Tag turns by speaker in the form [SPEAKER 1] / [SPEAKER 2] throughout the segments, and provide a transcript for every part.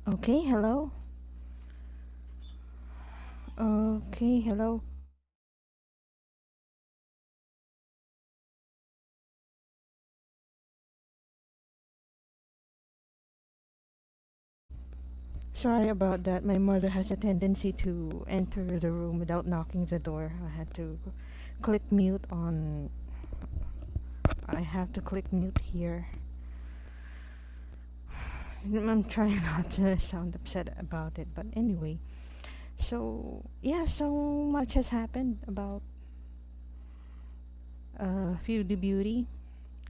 [SPEAKER 1] Okay, hello. Okay, hello. Sorry about that. My mother has a tendency to enter the room without knocking the door. Click mute on. I have to click mute here. I'm trying not to sound upset about it, but anyway. So, yeah, so much has happened about Foodie Beauty.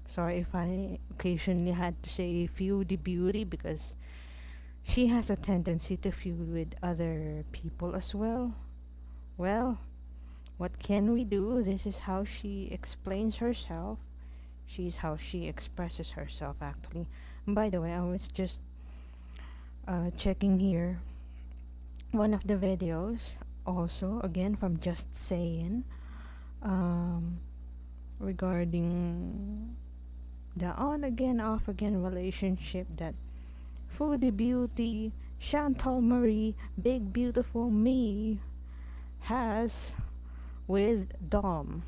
[SPEAKER 1] Sorry if I occasionally had to say Foodie Beauty because she has a tendency to feud with other people as well. Well, what can we do? This is how she explains herself. She's how she expresses herself, actually. By the way, I was just checking here one of the videos, also, again, from Just Saying, um, regarding the on again, off again relationship that Foodie Beauty, Chantal Marie, Big Beautiful Me has with Dom.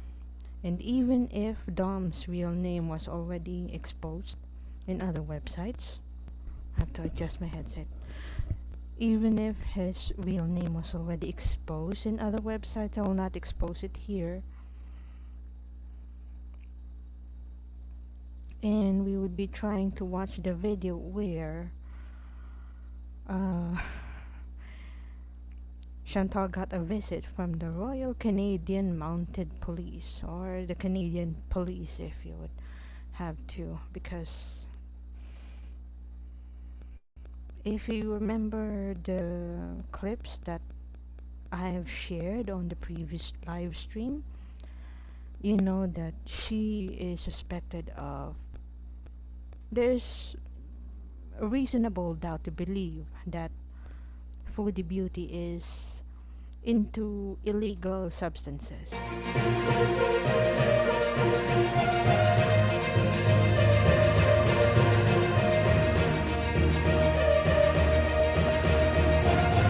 [SPEAKER 1] And even if Dom's real name was already exposed in other websites, I have to adjust my headset. Even if his real name was already exposed in other websites, I will not expose it here. And we would be trying to watch the video where uh, Chantal got a visit from the Royal Canadian Mounted Police, or the Canadian Police if you would have to, because if you remember the clips that I have shared on the previous live stream, you know that she is suspected of. There's a reasonable doubt to believe that Foodie Beauty is into illegal substances.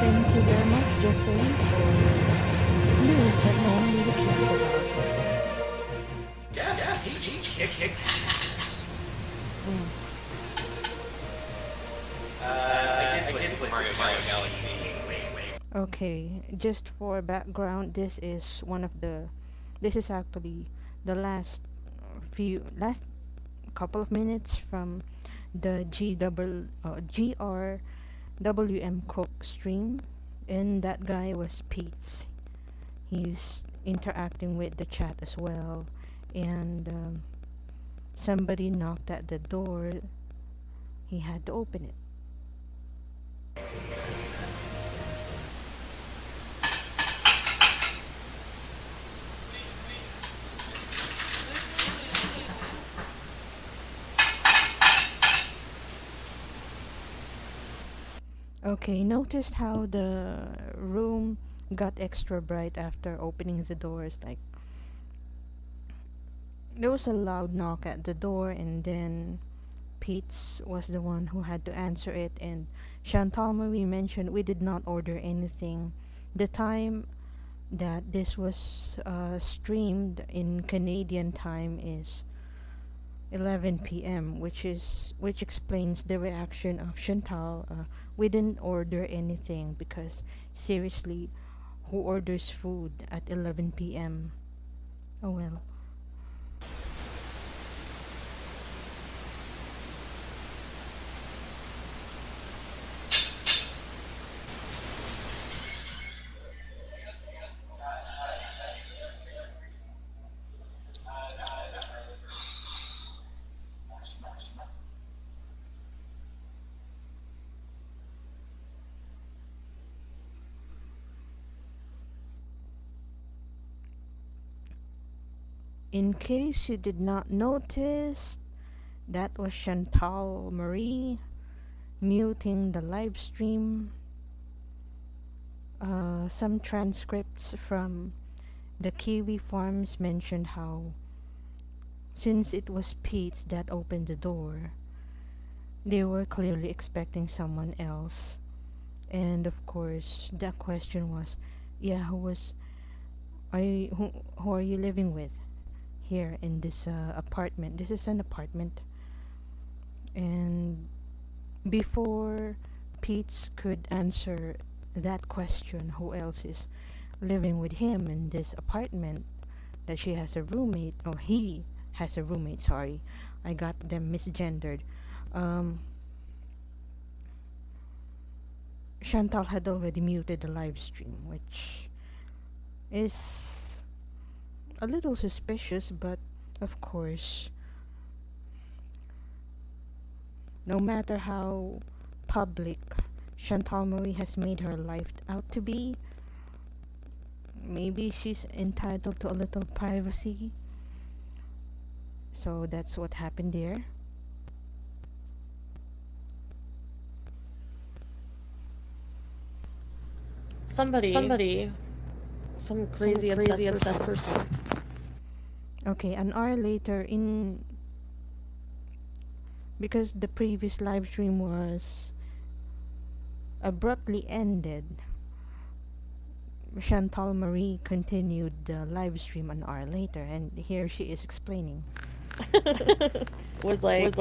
[SPEAKER 1] Thank you very much, Jesse, for news that no one really cares about.
[SPEAKER 2] Yeah, he kicks.
[SPEAKER 1] Mm.
[SPEAKER 2] I did play Super Mario Galaxy.
[SPEAKER 1] Okay, just for background, this is actually the last couple of minutes from the GRWM Cook stream, and that guy was Pete's. He's interacting with the chat as well, and somebody knocked at the door. He had to open it. Okay, noticed how the room got extra bright after opening the doors. Like, there was a loud knock at the door, and then Pete's was the one who had to answer it. And Chantal Marie mentioned we did not order anything. The time that this was streamed in Canadian time is 11 p.m., which explains the reaction of Chantal. We didn't order anything because seriously, who orders food at 11 p.m.? Oh well. In case you did not notice, that was Chantal Marie muting the live stream. Some transcripts from the Kiwi Farms mentioned how, since it was Pete's that opened the door, they were clearly expecting someone else. And of course, the question was, yeah, who are you living with here in this apartment? This is an apartment. And before Pete could answer that question, who else is living with him in this apartment, that she has a roommate, or he has a roommate, sorry. I got them misgendered. Um, Chantal had already muted the live stream, which is a little suspicious, but of course, no matter how public Chantal Marie has made her life out to be, maybe she's entitled to a little privacy. So that's what happened there.
[SPEAKER 3] Somebody, some crazy obsessed person.
[SPEAKER 1] Okay, an hour later, in because the previous live stream was abruptly ended, Chantal Marie continued the live stream an hour later, and here she is explaining.
[SPEAKER 3] was like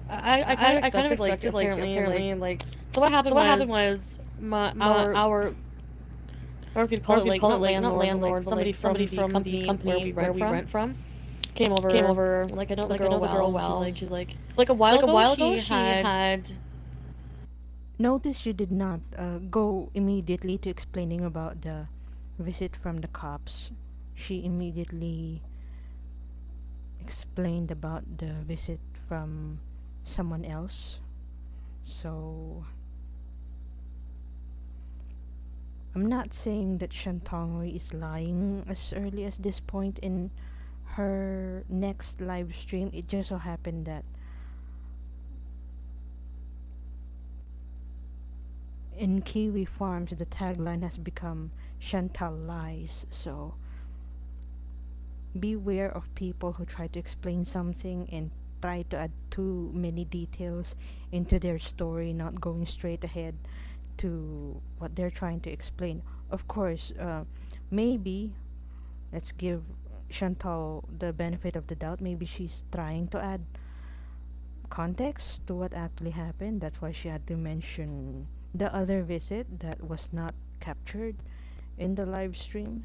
[SPEAKER 3] I kind of expected like apparently like so what happened was our I don't know if you'd call it like not landlord, somebody from the company where we rent from came over like I know the girl well. She's like a while ago she had
[SPEAKER 1] Notice she did not go immediately to explaining about the visit from the cops. She immediately explained about the visit from someone else. So I'm not saying that Shantongri is lying as early as this point in her next live stream. It just so happened that in Kiwi Farms the tagline has become Chantal lies. So beware of people who try to explain something and try to add too many details into their story, not going straight ahead to what they're trying to explain. Of course, maybe let's give Chantal the benefit of the doubt. Maybe she's trying to add context to what actually happened. That's why she had to mention the other visit that was not captured in the live stream.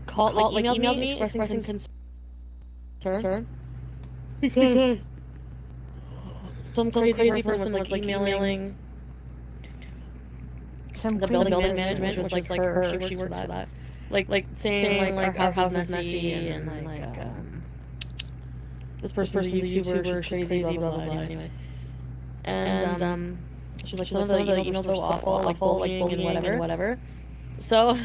[SPEAKER 3] emailed me expressing concern because some crazy person was like emailing
[SPEAKER 1] Some
[SPEAKER 3] the
[SPEAKER 1] crazy
[SPEAKER 3] building
[SPEAKER 1] person.
[SPEAKER 3] management, which like her, she works for that. Like saying like our house is messy and like this person's a YouTuber, she's crazy, blah blah blah. Anyway, and she's like some of the emails are so awful, like bullying and whatever. So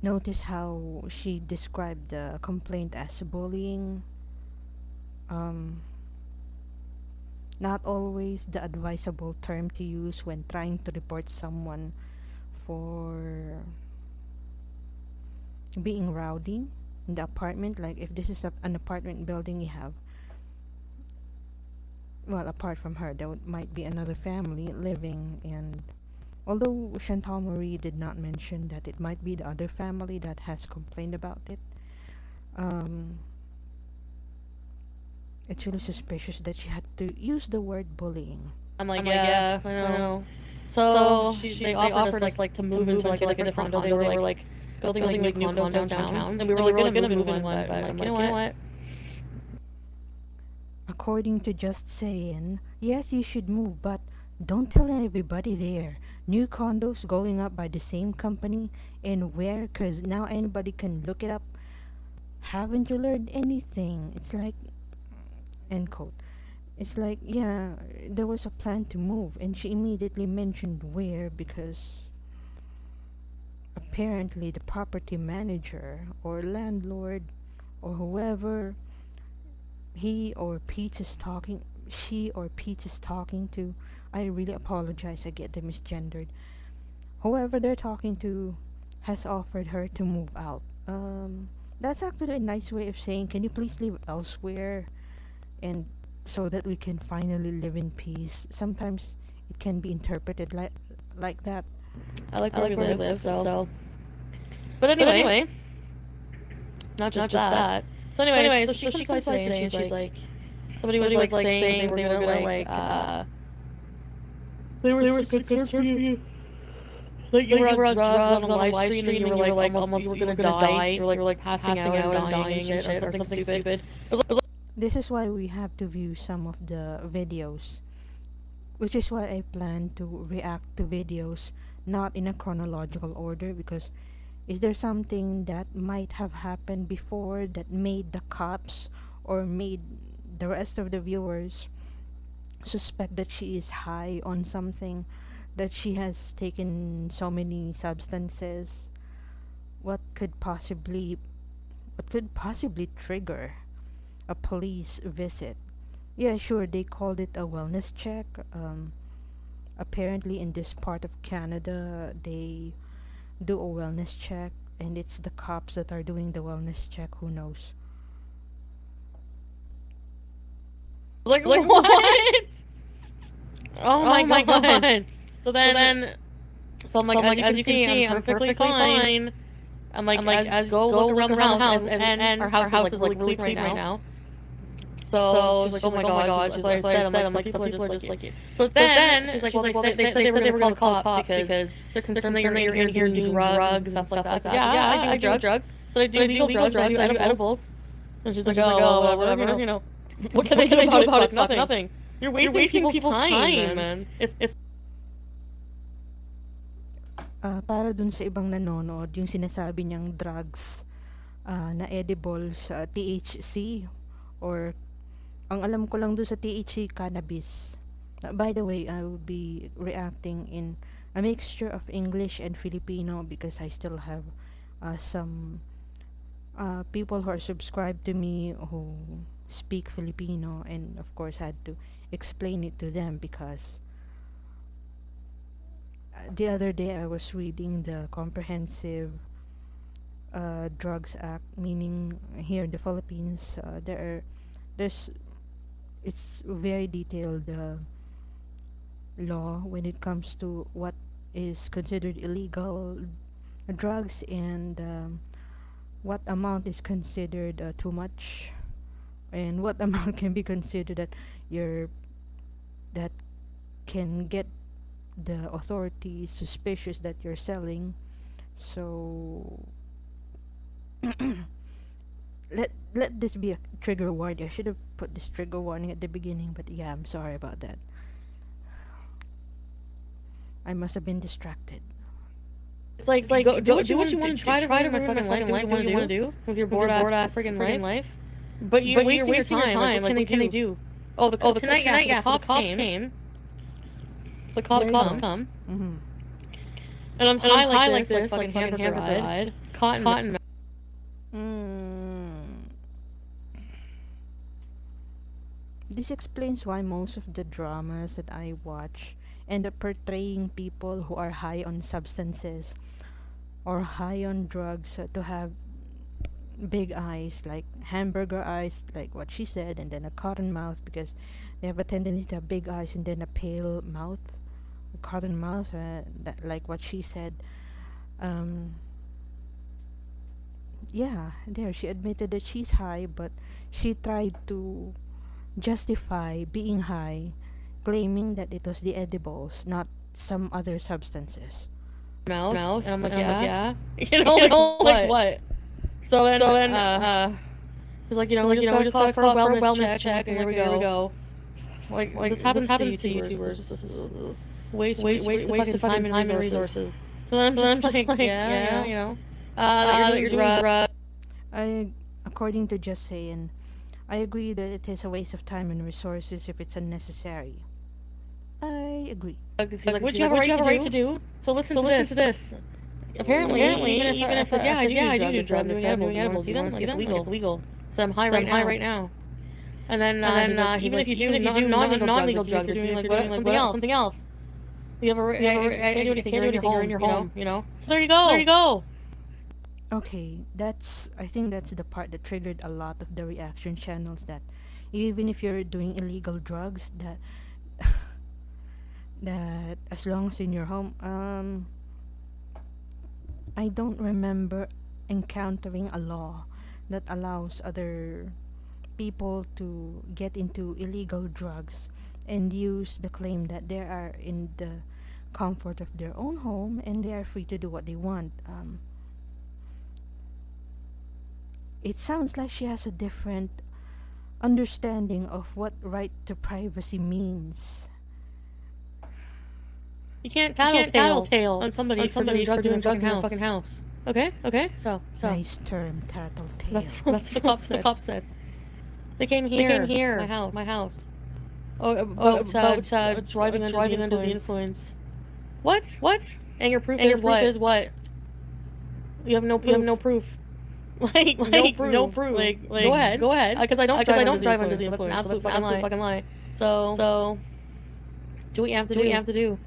[SPEAKER 1] Notice how she described the complaint as bullying. Not always the advisable term to use when trying to report someone for being rowdy in the apartment. Like if this is an apartment building, you have, well, apart from her, there might be another family living. And although Chantal Marie did not mention that it might be the other family that has complained about it, um, it's really suspicious that she had to use the word bullying.
[SPEAKER 3] I'm like, yeah, I know. So they offered us like to move into like a different condo. They were like building like new condos downtown, and we were like gonna move in one, but I'm like, you know what?
[SPEAKER 1] According to Just Saying, yes, you should move, but don't tell everybody there. New condos going up by the same company, and where? Because now anybody can look it up. Haven't you learned anything? It's like, end quote. It's like, yeah, there was a plan to move, and she immediately mentioned where because apparently the property manager or landlord or whoever he or Pete is talking, she or Pete is talking to. I really apologize, I get them misgendered. Whoever they're talking to has offered her to move out. That's actually a nice way of saying, can you please live elsewhere? And so that we can finally live in peace. Sometimes it can be interpreted like that.
[SPEAKER 3] I like where we live, so. But anyway, not just that. So anyway, so she comes by today and she's like, somebody was like saying they were gonna like, they were so concerned for you. Like you were on drugs on a live stream and you were like almost you were gonna die. You were like passing out and dying and shit or something stupid.
[SPEAKER 1] This is why we have to view some of the videos, which is why I plan to react to videos not in a chronological order, because is there something that might have happened before that made the cops or made the rest of the viewers suspect that she is high on something, that she has taken so many substances? What could possibly trigger a police visit? Yeah, sure, they called it a wellness check. Apparently in this part of Canada, they do a wellness check, and it's the cops that are doing the wellness check. Who knows?
[SPEAKER 3] Like what? Oh my god. So then so I'm like, as you can see, I'm perfectly fine. I'm like as you go look around the house, and our house is like really clean right now. So she's like, oh my god. So I said, I'm like, people are just like you. So then she's like, well, they said they were gonna call the cops because they're concerned that you're in here doing drugs and stuff like that. So yeah, I do drugs. So I do legal drugs. I do edibles. And she's like, oh, whatever, you know. What can they do about it? Nothing. You're wasting people's time, man. It's
[SPEAKER 1] Para dun sa ibang nanonood, yung sinasabi niyang drugs na edibles, THC, or ang alam ko lang dun sa THC, cannabis. By the way, I will be reacting in a mixture of English and Filipino, because I still have some people who are subscribed to me who speak Filipino, and of course had to explain it to them, because the other day I was reading the Comprehensive Drugs Act, meaning here in the Philippines, there's it's very detailed law when it comes to what is considered illegal drugs, and what amount is considered too much, and what amount can be considered that can get the authorities suspicious that you're selling. So let this be a trigger warning. I should have put this trigger warning at the beginning, but yeah, I'm sorry about that. I must have been distracted.
[SPEAKER 3] It's like go do what you want to do. Try to ruin my fucking life. Do what you want to do with your bored ass freaking life. But you're wasting your time. Like, what can they do? Oh, tonight, yeah, the cops came. The cops come.
[SPEAKER 1] Mm-hmm.
[SPEAKER 3] And I'm high like this, like hamburger ride. Cotton.
[SPEAKER 1] This explains why most of the dramas that I watch end up portraying people who are high on substances or high on drugs to have big eyes, like hamburger eyes, like what she said, and then a cotton mouth, because they have a tendency to have big eyes, and then a pale mouth, a cotton mouth, like what she said. Yeah, there she admitted that she's high, but she tried to justify being high, claiming that it was the edibles, not some other substances.
[SPEAKER 3] Mouse. And I'm like, yeah. You know, like what? So then, he's like, we just gotta call for a wellness check, and here we go. Like this happens to YouTubers. This is waste of time and resources. So then I'm just like, yeah, you know, that you're doing drugs.
[SPEAKER 1] According to Just Saying, I agree that it is a waste of time and resources if it's unnecessary. I agree.
[SPEAKER 3] He's like, what do you have a right to do? So listen to this. Apparently, even if I do do drugs, I'm doing edibles. You don't see them? It's legal. So I'm high right now. And then even if you do non-legal drugs, you're doing like something else. You have a can't do anything. You're in your home, you know. So there you go.
[SPEAKER 1] Okay, I think that's the part that triggered a lot of the reaction channels, that even if you're doing illegal drugs, that that as long as in your home, I don't remember encountering a law that allows other people to get into illegal drugs and use the claim that they are in the comfort of their own home and they are free to do what they want. It sounds like she has a different understanding of what right to privacy means.
[SPEAKER 3] You can't
[SPEAKER 1] You can't
[SPEAKER 3] tattletale on somebody for doing drugs in their fucking house. Okay? Okay? So.
[SPEAKER 1] Nice term, tattletale.
[SPEAKER 3] That's what the cops said. They came here. My house. Oh, about driving under the influence. What? And your proof is what? You have no proof. Like no proof. Like go ahead. Because I don't drive under the influence. That's an absolute fucking lie. So do what you have to do.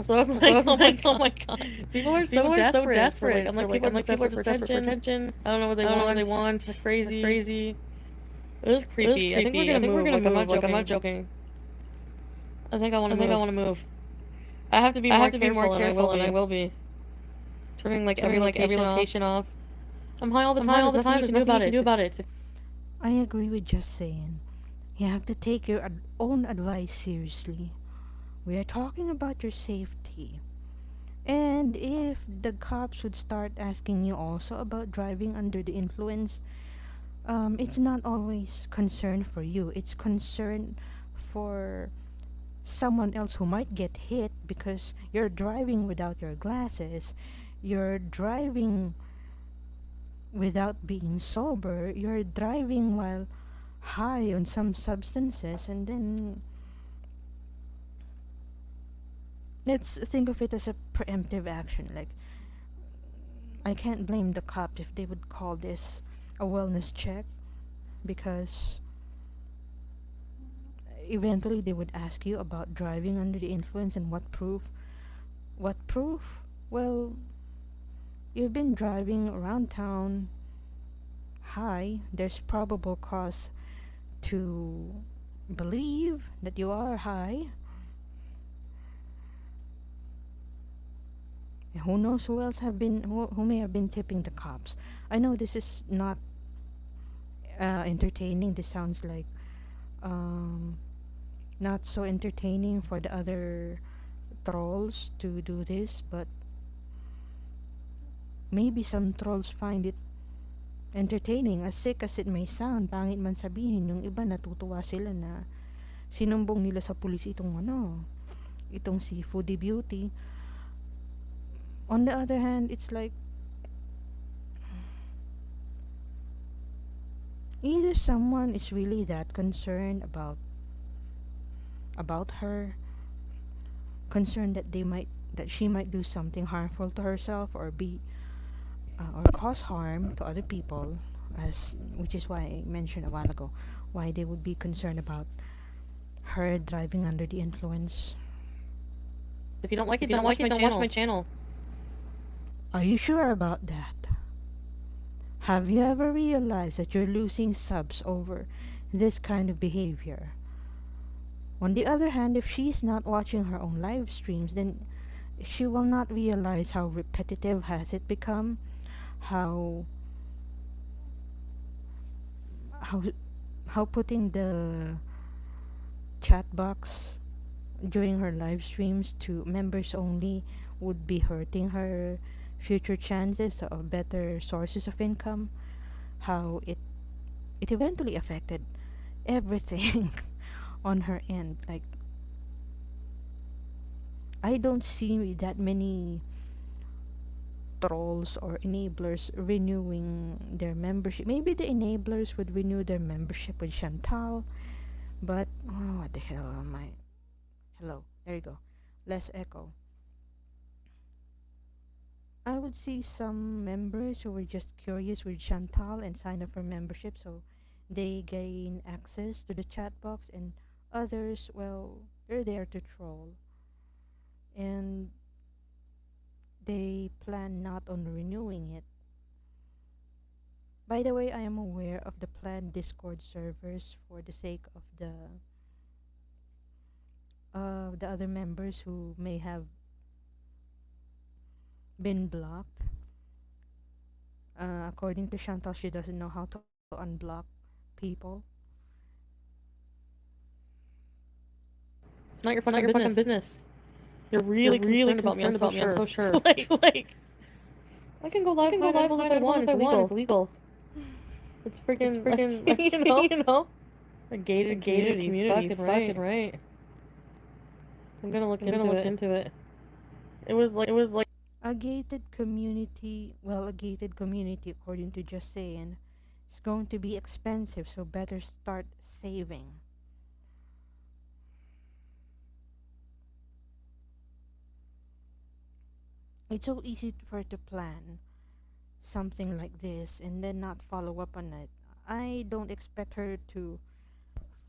[SPEAKER 3] So I was like, oh my god. People are so desperate. I'm like, people are just desperate for attention. I don't know what they want. They're crazy. It was creepy. I think we're gonna move. I'm not joking. I think I want to move. I have to be more careful, and I will be. Turning like every location off. I'm high all the time. There's nothing you can do about it.
[SPEAKER 1] I agree with just saying. You have to take your own advice seriously. We are talking about your safety. And if the cops would start asking you also about driving under the influence, it's not always concern for you. It's concern for someone else who might get hit because you're driving without your glasses. You're driving without being sober. You're driving while high on some substances, and then let's think of it as a preemptive action. Like, I can't blame the cops if they would call this a wellness check, because eventually they would ask you about driving under the influence and what proof. What proof? Well, you've been driving around town high. There's probable cause to believe that you are high. Who knows who else have been who may have been tipping the cops. I know this is not entertaining. This sounds like um, not so entertaining for the other trolls to do this, but maybe some trolls find it entertaining. As sick as it may sound, pangit man sabihin, yung iba natutuwa sila na sinumbong nila sa pulis itong si Foodie Beauty. On the other hand, it's like either someone is really that concerned about her, concerned that she might do something harmful to herself or be or cause harm to other people, as which is why I mentioned a while ago why they would be concerned about her driving under the influence.
[SPEAKER 3] If you don't like it, don't watch my channel.
[SPEAKER 1] Are you sure about that? Have you ever realized that you're losing subs over this kind of behavior? On the other hand, if she's not watching her own live streams, then she will not realize how repetitive has it become, how how how putting the chat box during her live streams to members only would be hurting her future chances of better sources of income, how it eventually affected everything on her end. Like, I don't see that many trolls or enablers renewing their membership. Maybe the enablers would renew their membership with Chantal, but oh, what the hell am I? Hello, there you go. Less echo. I would see some members who were just curious with Chantal and sign up for membership so they gain access to the chat box, and others, well, they're there to troll. And they plan not on renewing it. By the way, I am aware of the planned Discord servers for the sake of the other members who may have been blocked. According to Chantal, she doesn't know how to unblock people.
[SPEAKER 3] It's not your fucking business. You're really concerned about me. I'm so sure. like, I can go live if I want. It's legal. It's freaking, you know, a gated community. Fucking right. I'm gonna look into it. It was like.
[SPEAKER 1] A gated community, well, a gated community, according to just saying, is going to be expensive, so better start saving. It's so easy for her to plan something like this and then not follow up on it. I don't expect her to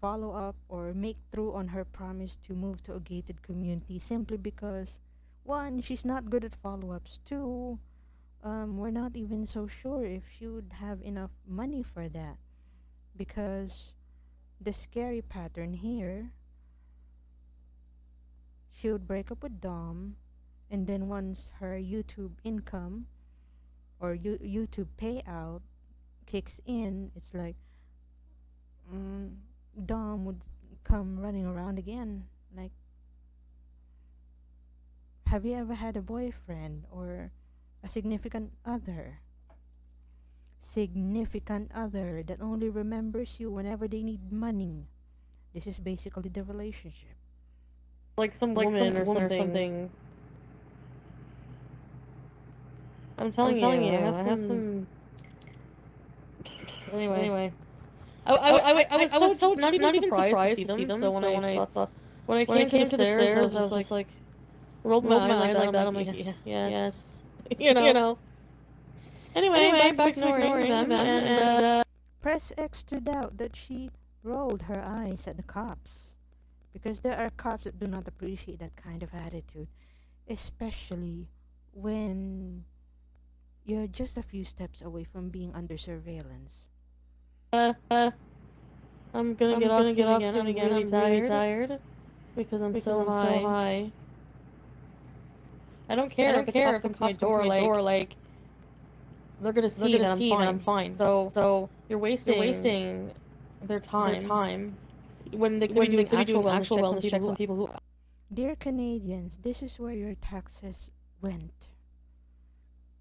[SPEAKER 1] follow up or make through on her promise to move to a gated community simply because, one, she's not good at follow ups. Two, we're not even so sure if she would have enough money for that because the scary pattern here, she would break up with Dom, and then once her YouTube income or YouTube payout kicks in, it's like mm, Dom would come running around again. Like, have you ever had a boyfriend or a significant other? Significant other that only remembers you whenever they need money. This is basically the relationship.
[SPEAKER 3] Like some woman or something. I'm telling you, I have some. Anyway. I was so not even surprised to see them. So when I came to the stairs, I was just like rolled my eyes like that. I'm like, yes. You know. Anyway, back to ignoring them and
[SPEAKER 1] Press X to doubt that she rolled her eyes at the cops. Because there are cops that do not appreciate that kind of attitude. Especially when you're just a few steps away from being under surveillance.
[SPEAKER 3] I'm gonna get off soon again. I'm really tired because I'm so high. I don't care if the cops come to my door like they're gonna see that I'm fine. So you're wasting their time when they could be doing actual wellness checks on people who.
[SPEAKER 1] Dear Canadians, this is where your taxes went.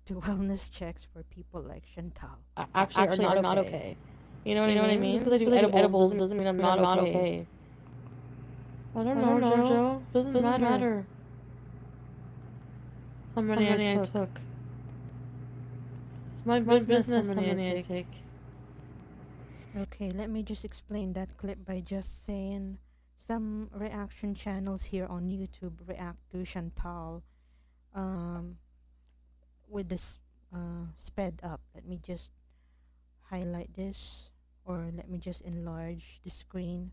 [SPEAKER 1] To wellness checks for people like Chantal.
[SPEAKER 3] Actually are not okay. You know what I mean? Just because I do edibles doesn't mean I'm not okay. I don't know, Joe. Doesn't matter how many I took. It's my business how many I take.
[SPEAKER 1] Okay, let me just explain that clip by just saying some reaction channels here on YouTube react to Chantal with this sped up. Let me just highlight this, or let me just enlarge the screen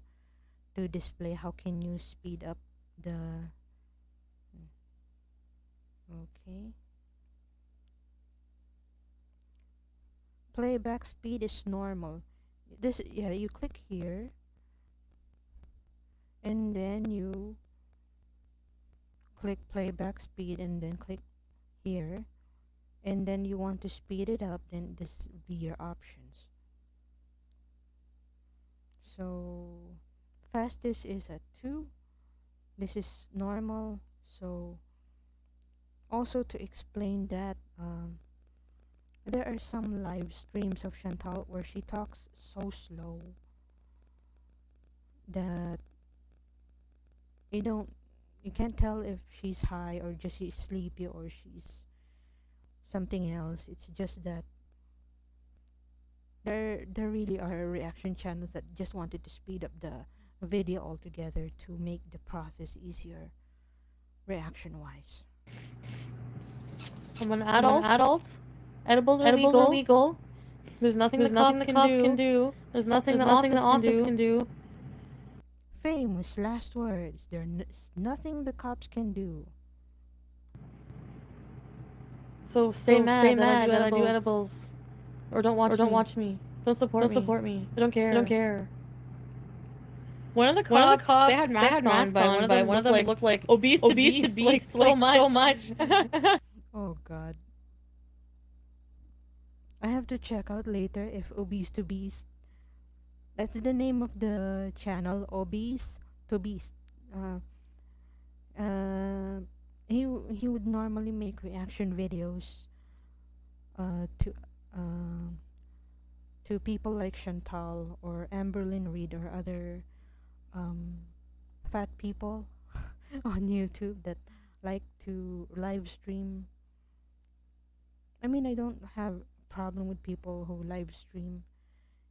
[SPEAKER 1] to display how can you speed up the okay. Playback speed is normal. This, yeah, you click here and then you click playback speed and then click here, and then you want to speed it up, then this will be your options. So fastest is at 2. This is normal. So also to explain that there are some live streams of Chantal where she talks so slow that you can't tell if she's high or just she's sleepy or she's something else. It's just that there really are reaction channels that just wanted to speed up the video altogether to make the process easier reaction wise.
[SPEAKER 3] I'm an adult. Edibles are legal. There's nothing the cops can do. There's nothing the office can do.
[SPEAKER 1] Famous last words. There's nothing the cops can do.
[SPEAKER 3] So stay mad that I do edibles. or don't watch me. Don't support me. I don't care. I don't care. One of the cops, they had masks on, but one of them looked like obese to beast, like so much.
[SPEAKER 1] Oh God. I have to check out later if Obese to Beast. That's the name of the channel, Obese to Beast. Uh, uh, he would normally make reaction videos to uh, to people like Chantal or Amberlyn Reed or other um, fat people on YouTube that like to live stream. I mean, I don't have problem with people who live stream.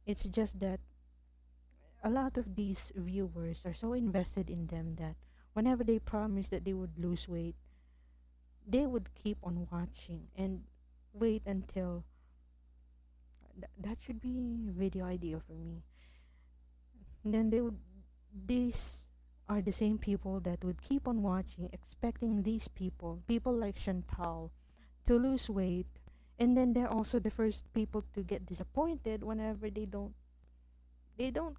[SPEAKER 1] It's just that a lot of these viewers are so invested in them that whenever they promise that they would lose weight, they would keep on watching and wait until that should be video idea for me. And then they would these are the same people that would keep on watching expecting these people like Chantal to lose weight, and then they're also the first people to get disappointed whenever they don't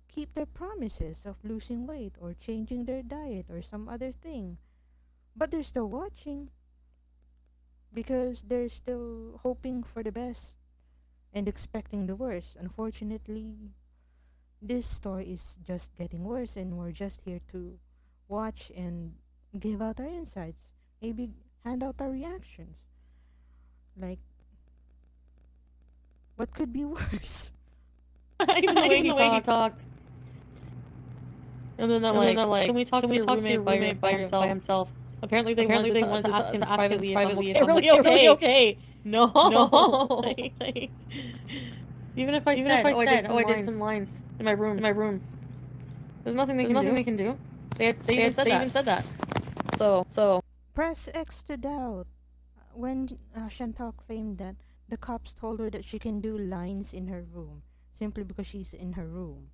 [SPEAKER 1] keep their promises of losing weight or changing their diet or some other thing. But they're still watching because they're still hoping for the best and expecting the worst. Unfortunately, this story is just getting worse, and we're just here to watch and give out our insights. Maybe hand out our reactions. Like, what could be worse?
[SPEAKER 3] Even the way he talked. And then they're like, can we talk to your roommate by himself? Apparently they wanted to ask him privately if I'm really okay. No. Like, even if I said, oh, I did some lines in my room. There's nothing they can do. They even said that. So
[SPEAKER 1] Press X to doubt. When Chantal claimed that the cops told her that she can do lines in her room simply because she's in her room.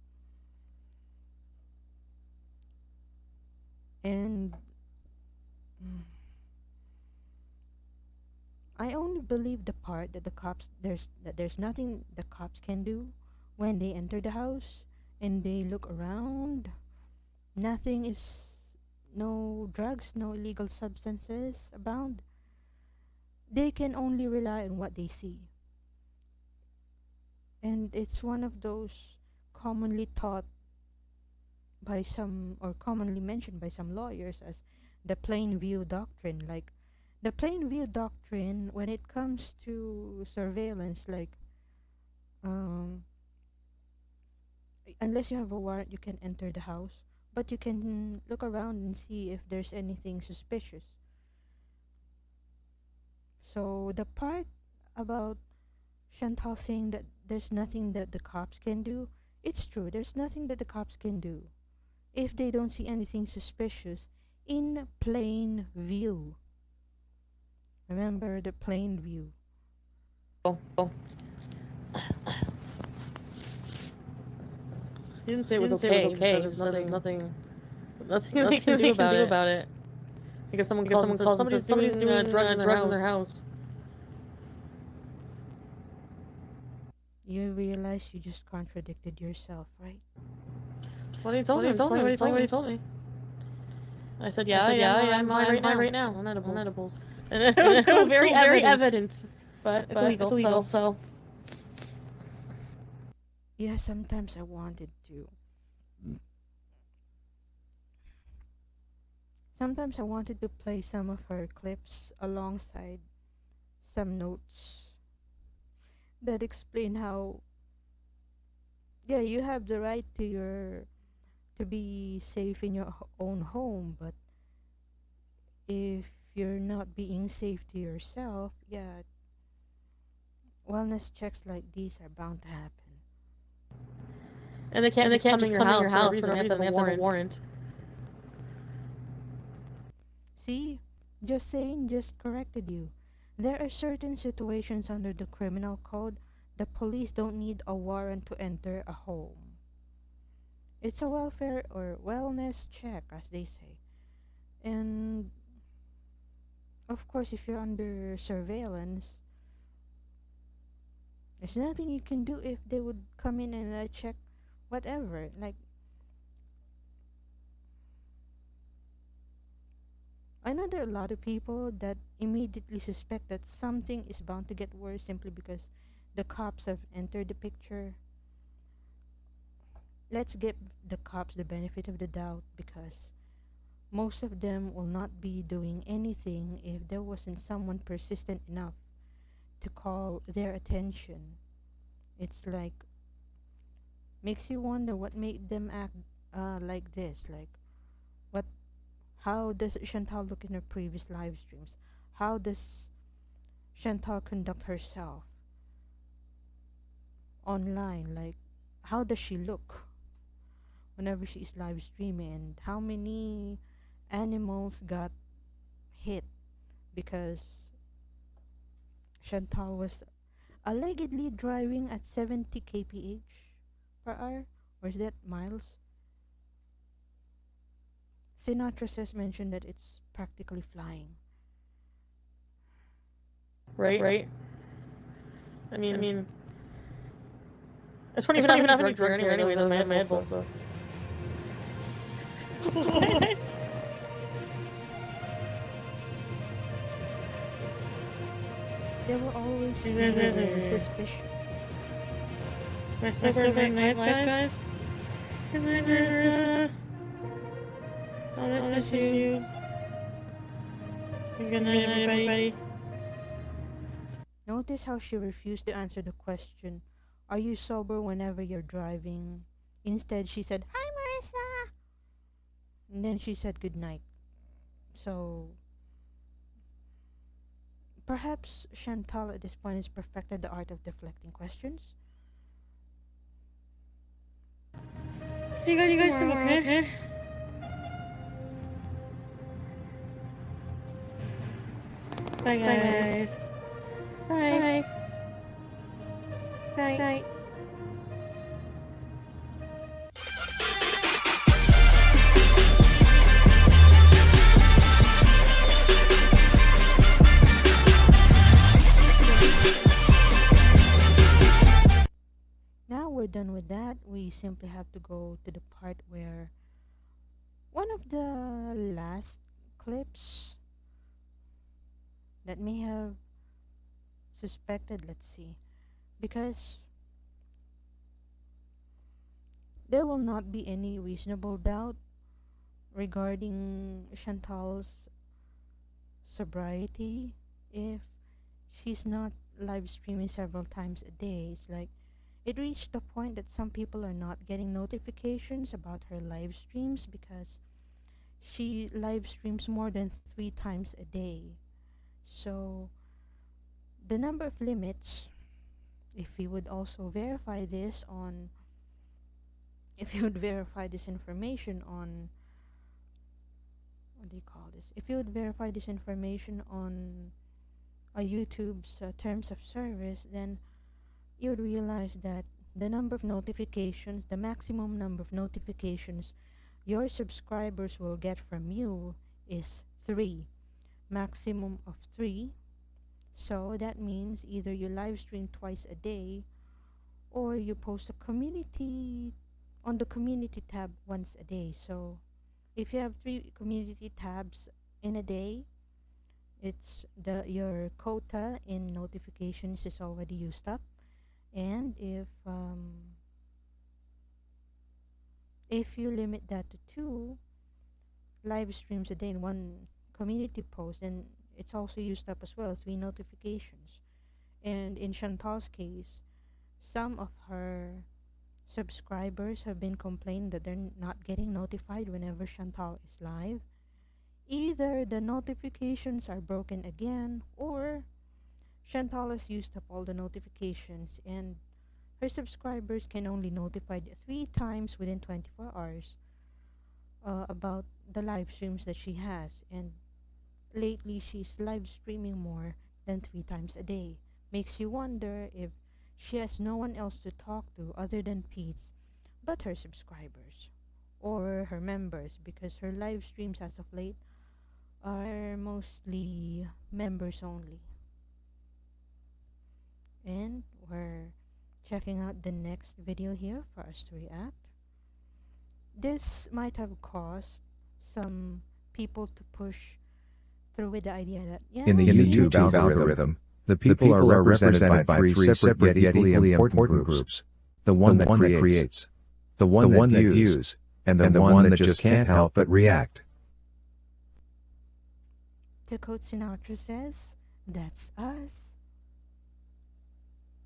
[SPEAKER 1] And I only believe the part that there's nothing the cops can do when they enter the house and they look around. Nothing is no drugs, no illegal substances abound. They can only rely on what they see. And it's one of those commonly taught by some or commonly mentioned by some lawyers as the plain view doctrine. Like the plain view doctrine when it comes to surveillance, like um, unless you have a warrant, you can enter the house, but you can look around and see if there's anything suspicious. So the part about Chantal saying that there's nothing that the cops can do, it's true. There's nothing that the cops can do if they don't see anything suspicious in plain view. Remember the plain view.
[SPEAKER 3] he didn't say it was okay. He said there's nothing they can do about it. Because someone calls somebody's doing drugs in their house.
[SPEAKER 1] You realize you just contradicted yourself, right?
[SPEAKER 3] That's what he told me. I said, yeah, I'm high right now on edibles. And it was very evident. But it's illegal, so.
[SPEAKER 1] Yeah, sometimes I wanted to. Sometimes I wanted to play some of her clips alongside some notes that explain how, yeah, you have the right to be safe in your own home, but if you're not being safe to yourself, yeah, wellness checks like these are bound to happen.
[SPEAKER 3] And they can't just come in your house for no reason. They have to have a warrant.
[SPEAKER 1] See, just saying just corrected you. There are certain situations under the criminal code the police don't need a warrant to enter a home. It's a welfare or wellness check, as they say. And of course, if you're under surveillance, There's nothing you can do if they would come in and check whatever. Like, I know there are a lot of people that immediately suspect that something is bound to get worse simply because the cops have entered the picture. Let's give the cops the benefit of the doubt because most of them will not be doing anything if there wasn't someone persistent enough to call their attention. It's like makes you wonder what made them act like this. Like what? How does Chantal look in her previous live streams? How does Chantal conduct herself online? Like how does she look whenever she is live streaming? And how many animals got hit because Chantal was allegedly driving at 70 kph per hour? Or is that miles? Sinatra says mentioned that it's practically flying.
[SPEAKER 3] Right? I mean, it's not even having drugs here anyway, the Mad Bull, so. What?
[SPEAKER 1] There will always be a suspicion.
[SPEAKER 3] My super night guys. I'll message you. Good night, everybody.
[SPEAKER 1] Notice how she refused to answer the question, "Are you sober whenever you're driving?" Instead, she said, "Hi, Marissa!" And then she said good night. So, perhaps Chantal at this point has perfected the art of deflecting questions.
[SPEAKER 3] See you guys tomorrow, okay? Bye, guys. Bye. Bye.
[SPEAKER 1] Now we're done with that. We simply have to go to the part where one of the last clips that may have suspected, let's see, because there will not be any reasonable doubt regarding Chantal's sobriety if she's not live streaming several times a day. It's like it reached the point that some people are not getting notifications about her live streams because she live streams more than 3 times a day. So the number of limits, if we would also verify this on, if you would verify this information on, what do you call this? If you would verify this information on a YouTube's terms of service, then you would realize that the number of notifications, the maximum number of notifications your subscribers will get from you is 3. Maximum of 3. So that means either you live stream twice a day or you post a community on the community tab once a day. So if you have 3 community tabs in a day, it's your quota in notifications is already used up. And if you limit that to 2 live streams a day in one community post, then it's also used up as well, 3 notifications. And in Chantal's case, some of her subscribers have been complaining that they're not getting notified whenever Chantal is live. Either the notifications are broken again, or Chantal has used up all the notifications and her subscribers can only notify 3 times within 24 hours about the live streams that she has. And lately she's live streaming more than 3 times a day. Makes you wonder if she has no one else to talk to other than Pete's but her subscribers or her members, because her live streams as of late are mostly members only. And we're checking out the next video here for us to react. This might have caused some people to push through with the idea that, yeah,
[SPEAKER 4] In the YouTube algorithm, the people are represented by three separate yet equally important groups. The one that creates, the one that views, and the one that just can't help but react.
[SPEAKER 1] to quote Sinatra says, that's us.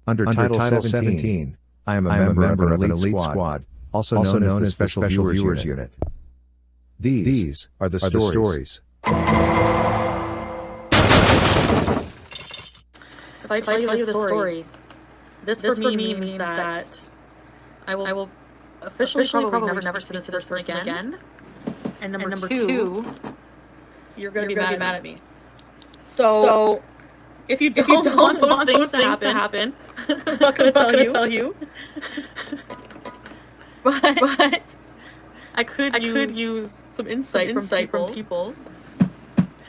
[SPEAKER 4] Under Title 17, I am a member of an elite squad, also known as the Special Viewers Unit. These are the stories.
[SPEAKER 3] If I tell you the story, this for me means that I will officially probably never see this person again. And number two, you're gonna be mad at me. So if you don't want those things to happen, I'm not gonna tell you. But I could use some insight from people.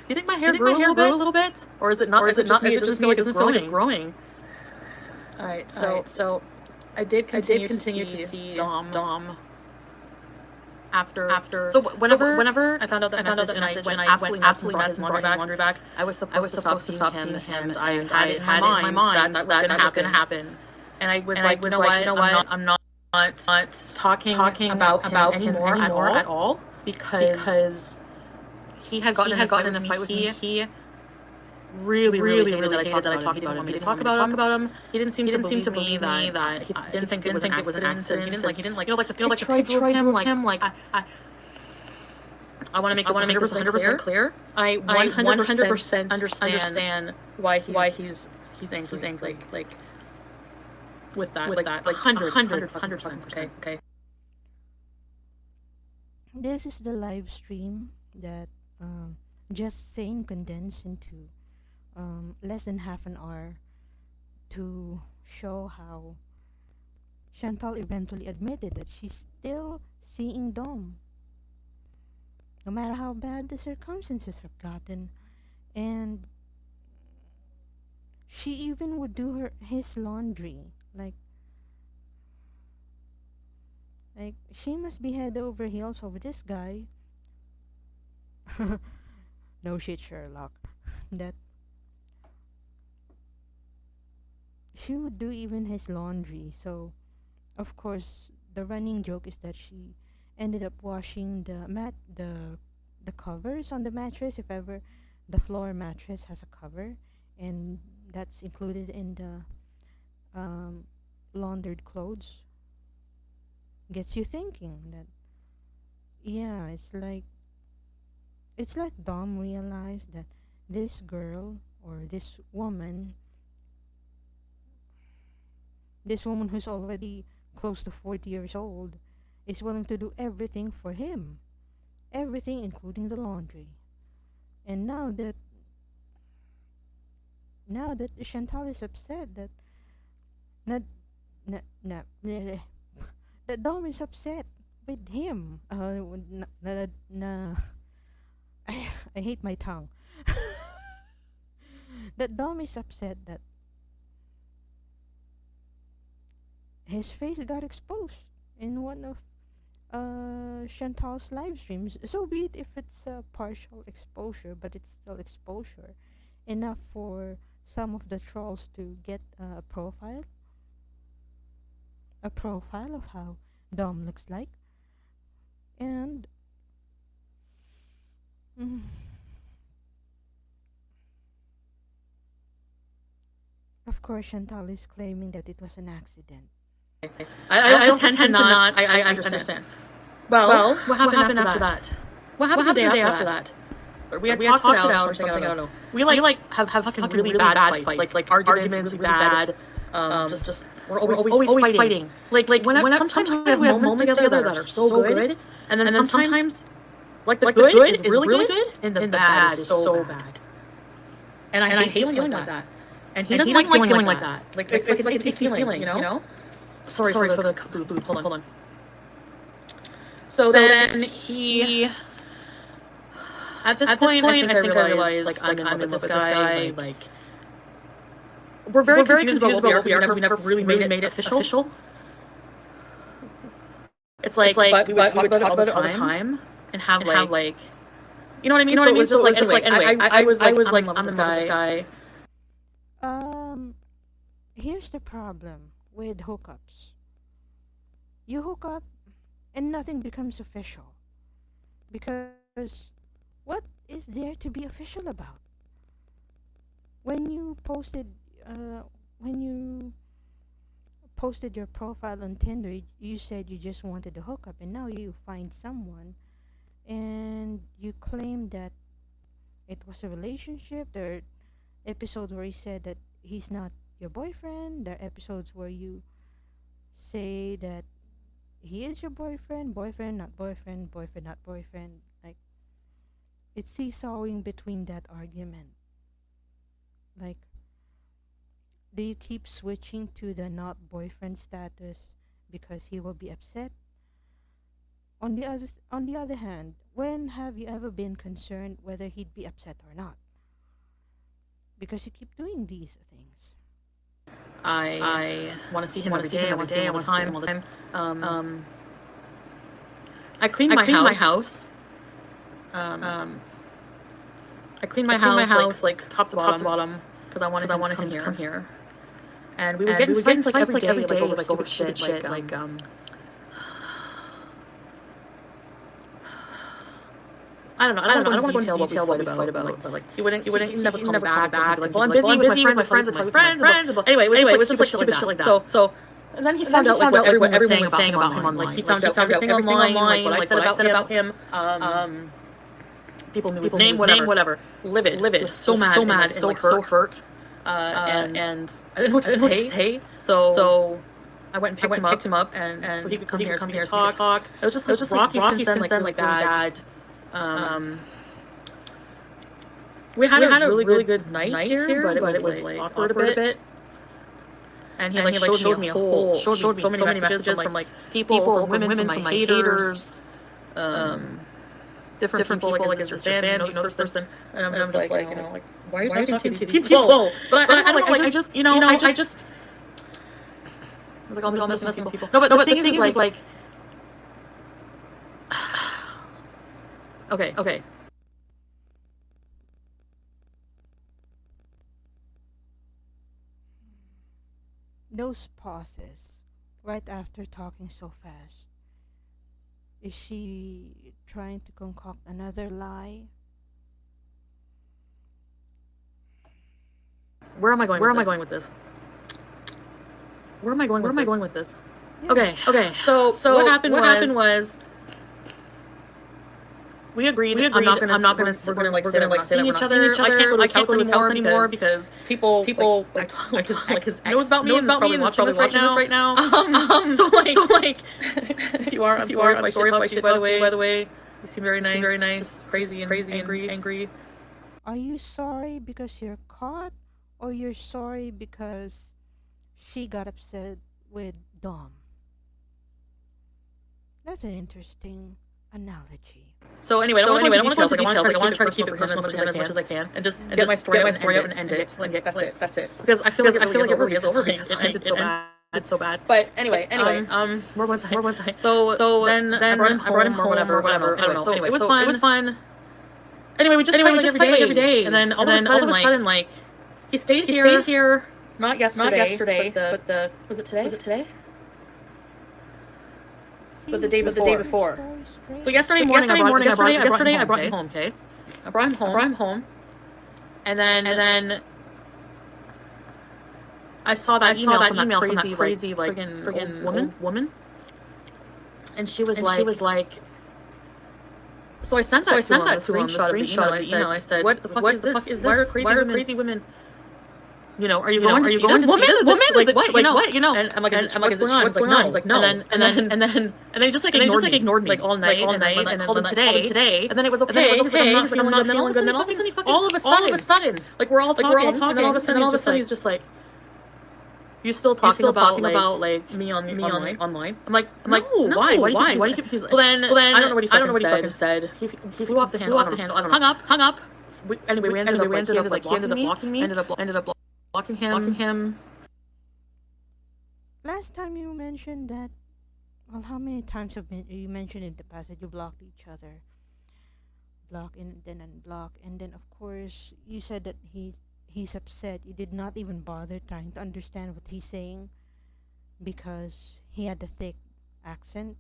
[SPEAKER 3] Do you think my hair grew a little bit? Or is it not? Is it just me? It just doesn't feel like it's growing. All right. So I did continue to see Dom after. So whenever I found out that message and I went absolutely nuts and brought his laundry back, I was supposed to stop seeing him, and I had it in my mind that was going to happen. And I was like, you know what? I'm not talking about him anymore at all because he had gotten in a fight with me. He really hated that I talked about him. He didn't want me to talk about him. He didn't seem to believe me that he didn't think it was an accident. He didn't like the picture of him. Like I want to make this 100% clear. I 100% understand why he's angry. Like with that, like 100%. Okay.
[SPEAKER 1] This is the live stream that Just Saying condensed into less than half an hour to show how Chantal eventually admitted that she's still seeing Dom, no matter how bad the circumstances have gotten, and she even would do his laundry. Like she must be head over heels over this guy. No shit, Sherlock. That she would do even his laundry. So, of course, the running joke is that she ended up washing the covers on the mattress, if ever the floor mattress has a cover, and that's included in the laundered clothes. Gets you thinking that, yeah, it's like Dom realized that this girl or this woman who's already close to 40 years old is willing to do everything for him, everything including the laundry. And now that Chantal is upset that not, that Dom is upset with him. I hate my tongue. That Dom is upset that his face got exposed in one of Chantal's live streams. So be it if it's a partial exposure, but it's still exposure enough for some of the trolls to get a profile of how Dom looks like. And of course, Chantal is claiming that it was an accident.
[SPEAKER 3] I don't tend to not. I understand. Well, what happened after that? What happened the day after that? We had talked it out or something. I don't know. We have fucking really bad fights. Like arguments really bad. Just we're always fighting. Like when sometimes we have moments together that are so good, and then sometimes like the good is really good, and the bad is so bad. And I hate feeling like that. And he doesn't like feeling like that. Like it's like a icky feeling, you know? Sorry for the boobs. Hold on. So then he, at this point, I think I realized like I'm in love with this guy. Like we're very confused about what we are because we never really made it official. It's like, but we would talk about it all the time and have like, you know what I mean? You know what I mean? So it's just like anyway, I was like, I'm in love with this guy.
[SPEAKER 1] Here's the problem with hookups. You hook up and nothing becomes official. Because what is there to be official about? When you posted your profile on Tinder, you said you just wanted to hook up, and now you find someone and you claim that it was a relationship. There are episodes where you said that he's not your boyfriend. There are episodes where you say that he is your boyfriend, boyfriend, not boyfriend, boyfriend, not boyfriend. Like, it's seesawing between that argument. Like, do you keep switching to the not boyfriend status because he will be upset? On the other hand, when have you ever been concerned whether he'd be upset or not? Because you keep doing these things.
[SPEAKER 3] I want to see him every day. I want to see him all the time. I clean my house. I clean my house like top to bottom because I wanted him to come here. And we would get in fights like every day over like stupid shit like I don't know. I don't want to go into detail what we fight about, but like he wouldn't never come back. Like, well, I'm busy with my friends. I tell my friends. Anyway, it was just like stupid shit like that. So and then he found out like what everyone was saying about him online. Like he found out everything online, like what I said about him. People knew his name, whatever. Livid. Was so mad, and so hurt. And I didn't know what to say. So I went and picked him up, and so he could come here to talk. It was just rocky since then, like bad. We had a really good night here, but it was like awkward a bit. And he showed me so many messages from like people, from women, from my haters, different people, like is this your fan? You know this person? And I'm just like, you know, like why are you talking to these people? But I don't know, like I just, I was like, I'll miss people. No, but the thing is like, okay.
[SPEAKER 1] Those pauses right after talking so fast. Is she trying to concoct another lie?
[SPEAKER 3] Where am I going with this? Okay. So what happened was we agreed. I'm not gonna say that we're not seeing each other. I can't go to his house anymore because people like his knows about me and is watching this right now. So like if you are, I'm sorry if I shit by the way. You seem very nice, crazy, angry.
[SPEAKER 1] Are you sorry because you're caught, or you're sorry because she got upset with Dom? That's an interesting analogy.
[SPEAKER 3] So anyway, I don't want to go into details. I want to try to keep it personal for him as much as I can, and just get my story out and end it. Like that's it. Because I feel like it really is over because it ended so bad. But anyway, where was I? So then I brought him home or whatever. I don't know. So anyway, it was fun. Anyway, we just fight like every day, and then all of a sudden like he stayed here. Not yesterday, but the was it today? But the day before. So yesterday morning I brought him home. Okay, I brought him home, and then I saw that email from that crazy like friggin' woman, and she was like. So I sent that to him, the screenshot of the email. I said, what the fuck is this? Why are crazy women? You know, are you going to see this woman? Like what? You know? And I'm like, is what's going on? He's like, no. And then he just ignored me like all night. And then I called him today. And then it was okay. He's like, I'm not feeling good. And then all of a sudden, like we're all talking. And then all of a sudden he's just like, you still talking about like me online? I'm like, no, why? Why do you keep? So then I don't know what he fucking said. He flew off the handle. I don't know. Hung up. We ended up blocking me. Ended up blocking him.
[SPEAKER 1] Last time you mentioned that, well, how many times have you mentioned in the past that you blocked each other? Block and then unblock, and then of course you said that he's upset. You did not even bother trying to understand what he's saying because he had a thick accent.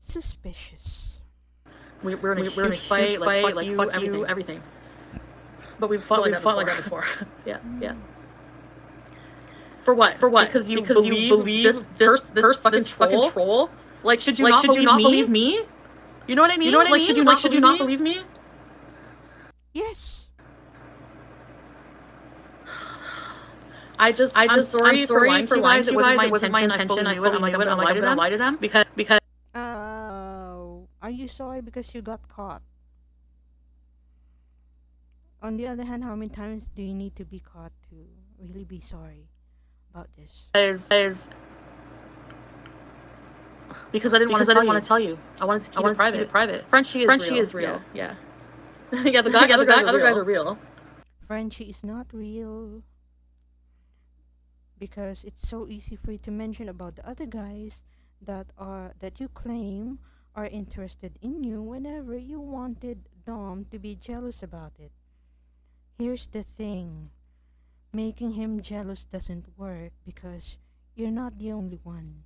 [SPEAKER 1] Suspicious.
[SPEAKER 3] We're in a huge fight, like fuck you, everything. But we've fought like that before. Yeah. For what? Because you believe this fucking troll? Like, should you not believe me? You know what I mean? Like, should you not believe me?
[SPEAKER 1] Yes.
[SPEAKER 3] I'm sorry for lying to you guys. It wasn't my intention. I fully knew it. I'm gonna lie to them because.
[SPEAKER 1] Are you sorry because you got caught? On the other hand, how many times do you need to be caught to really be sorry about this?
[SPEAKER 3] Because I didn't want to tell you. I wanted to keep it private. Frenchie is real. Yeah. Yeah, the other guys are real.
[SPEAKER 1] Frenchie is not real. Because it's so easy for you to mention about the other guys that you claim are interested in you whenever you wanted Dom to be jealous about it. Here's the thing. Making him jealous doesn't work because you're not the only one.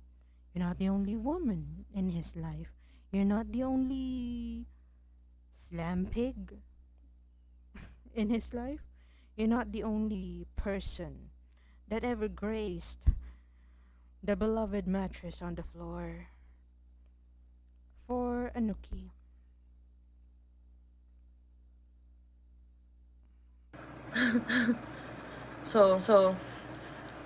[SPEAKER 1] You're not the only woman in his life. You're not the only slam pig in his life. You're not the only person that ever graced the beloved mattress on the floor for a nookie.
[SPEAKER 3] So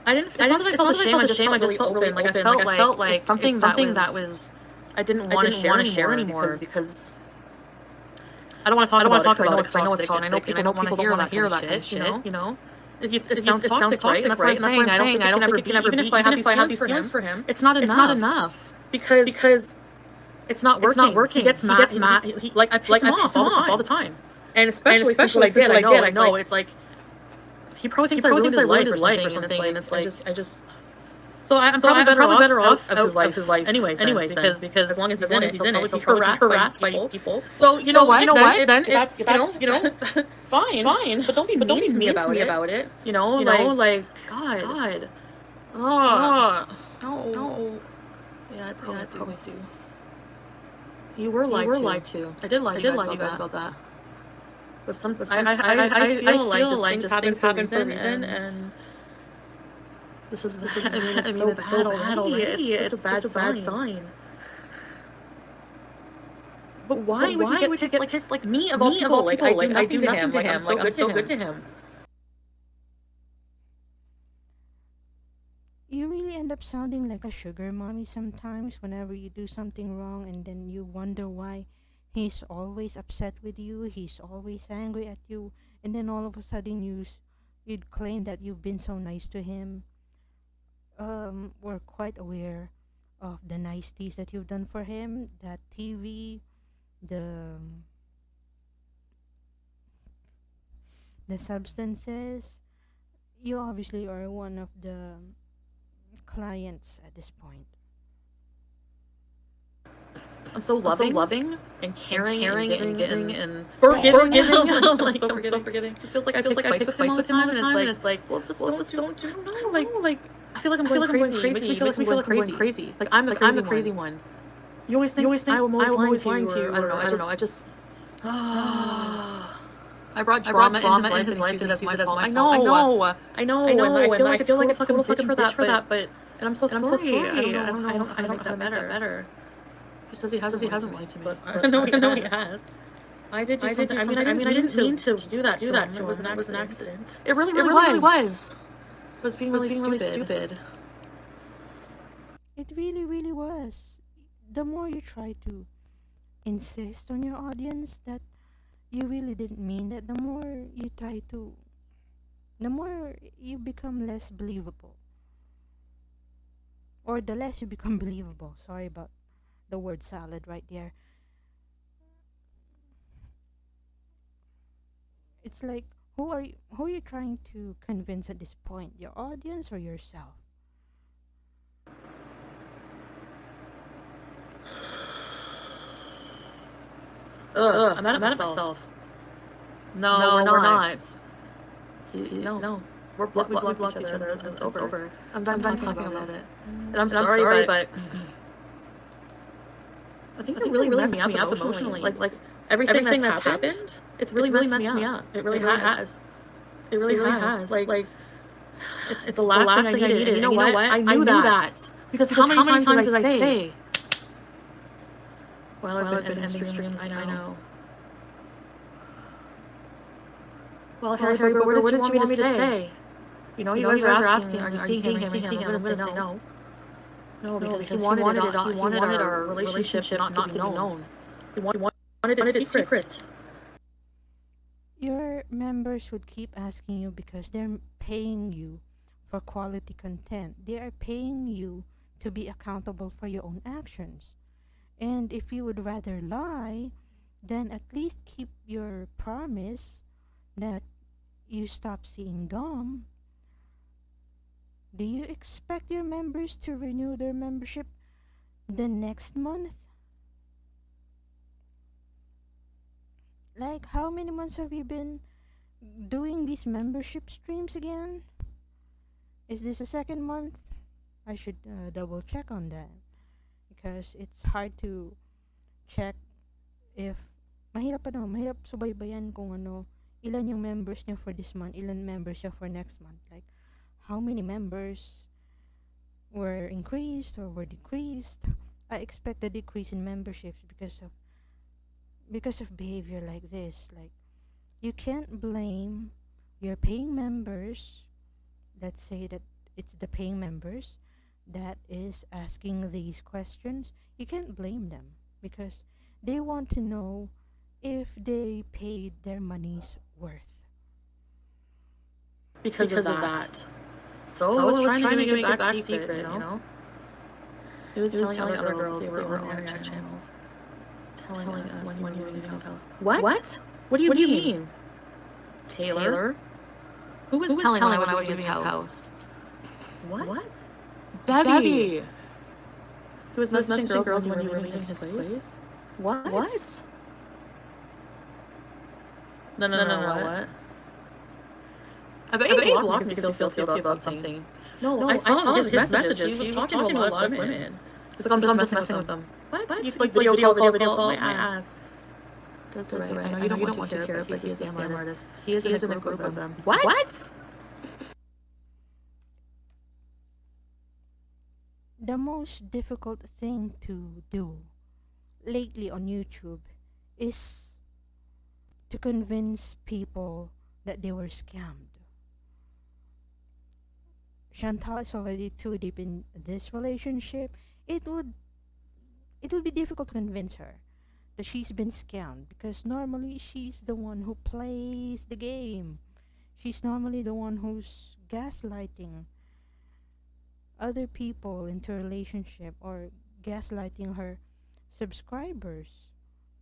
[SPEAKER 3] I didn't. It's not that I felt ashamed. I just felt really open. Like I felt like something that was I didn't want to share anymore because I don't want to talk about it because I know it's toxic. I know people don't want to hear that kind of shit. You know. It sounds toxic, right? And that's what I'm saying. I don't think it can ever be. Even if I have these feelings for him, it's not enough because it's not working. He gets mad. He I piss him off all the time. And especially since what I did, I know it's like he probably thinks I ruined his life or something. And it's like I just. So I'm probably better off of his life anyways because as long as he's in it, he'll be harassed by people. So you know what? Then that's fine. But don't be mean to me about it. You know, like God. Oh no. Yeah, I probably do. You were lied to. I did lie to you guys about that. But I feel like just things happen for a reason, and this is so bad already. It's such a bad sign. But why would you get pissed like me of all people? Like I do nothing to him. Like I'm so good to him.
[SPEAKER 1] You really end up sounding like a sugar mommy sometimes whenever you do something wrong and then you wonder why he's always upset with you, he's always angry at you, and then all of a sudden you'd claim that you've been so nice to him. We're quite aware of the niceties that you've done for him, that TV, the substances. You obviously are one of the clients at this point.
[SPEAKER 3] I'm so loving and caring and forgiving. Like so forgiving. Just feels like I pick fights with him all the time, and it's like, well, just don't. I don't know. Like I feel like I'm going crazy. It makes me feel like I'm going crazy. Like I'm the crazy one. You always think I'm always lying to you. I don't know. I just. I brought drama in his life, and he sees it as my fault. I know. And I feel like a total fucking bitch for that, but and I'm so sorry. I don't know how to make that better. He says he hasn't lied to me, but I know he has. I did do something. I mean, I didn't mean to do that. It was an accident. It really was. It was being really stupid.
[SPEAKER 1] It really was. The more you try to insist on your audience that you really didn't mean that, the more you become less believable. Or the less you become believable. Sorry about the word salad right there. It's like, who are you trying to convince at this point? Your audience or yourself?
[SPEAKER 3] Ugh, I'm mad at myself. No, we're not. No. We blocked each other. It's over. I'm done talking about it. And I'm sorry, but I think it really messed me up emotionally. Like everything that's happened, it's really messed me up. It really has. It really has. Like it's the last thing I needed. And you know what? I knew that. Because how many times did I say? Well, I've been ending streams. I know. Well, Harry, what did you want me to say? You guys are asking, are you seeing him? I'm gonna say no. No, because he wanted our relationship not to be known. He wanted it secret.
[SPEAKER 1] Your members would keep asking you because they're paying you for quality content. They are paying you to be accountable for your own actions. And if you would rather lie, then at least keep your promise that you stop seeing Dom. Do you expect your members to renew their membership the next month? Like, how many months have you been doing these membership streams again? Is this the second month? I should double check on that because it's hard to check if mahirap subaybayan kung ilan yung members niya for this month, ilan members niya for next month. Like, how many members were increased or were decreased. I expect a decrease in memberships because of behavior like this. Like, you can't blame your paying members. Let's say that it's the paying members that is asking these questions. You can't blame them because they want to know if they paid their money's worth.
[SPEAKER 3] Because of that. So I was trying to make it back secret, you know? He was telling other girls they were on our channels. Telling us when you were leaving his house. What? What do you mean? Taylor? Who was telling when I was leaving his house? What? Debbie! Who was messaging girls when you were leaving his place? What? No, what? I bet you blocked me because he feels guilty about something. No, I saw his messages. He was talking to a lot of women. He's like, I'm just messing with them. What? You like video call, my ass. That's right. I know you don't want to hear it, but he's a scam artist. He is in a group of them. What?
[SPEAKER 1] The most difficult thing to do lately on YouTube is to convince people that they were scammed. Chantal is already too deep in this relationship. It would be difficult to convince her that she's been scammed because normally she's the one who plays the game. She's normally the one who's gaslighting other people into a relationship or gaslighting her subscribers,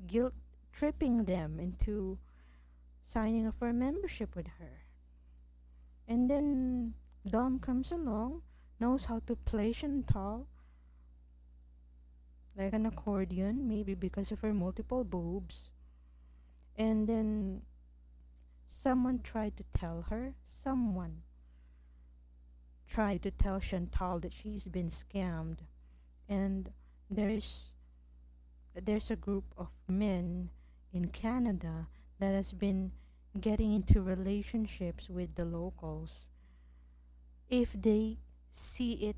[SPEAKER 1] guilt tripping them into signing up for a membership with her. And then Dom comes along, knows how to play Chantal like an accordion, maybe because of her multiple boobs. And then someone tried to tell Chantal that she's been scammed. And there's a group of men in Canada that has been getting into relationships with the locals if they see it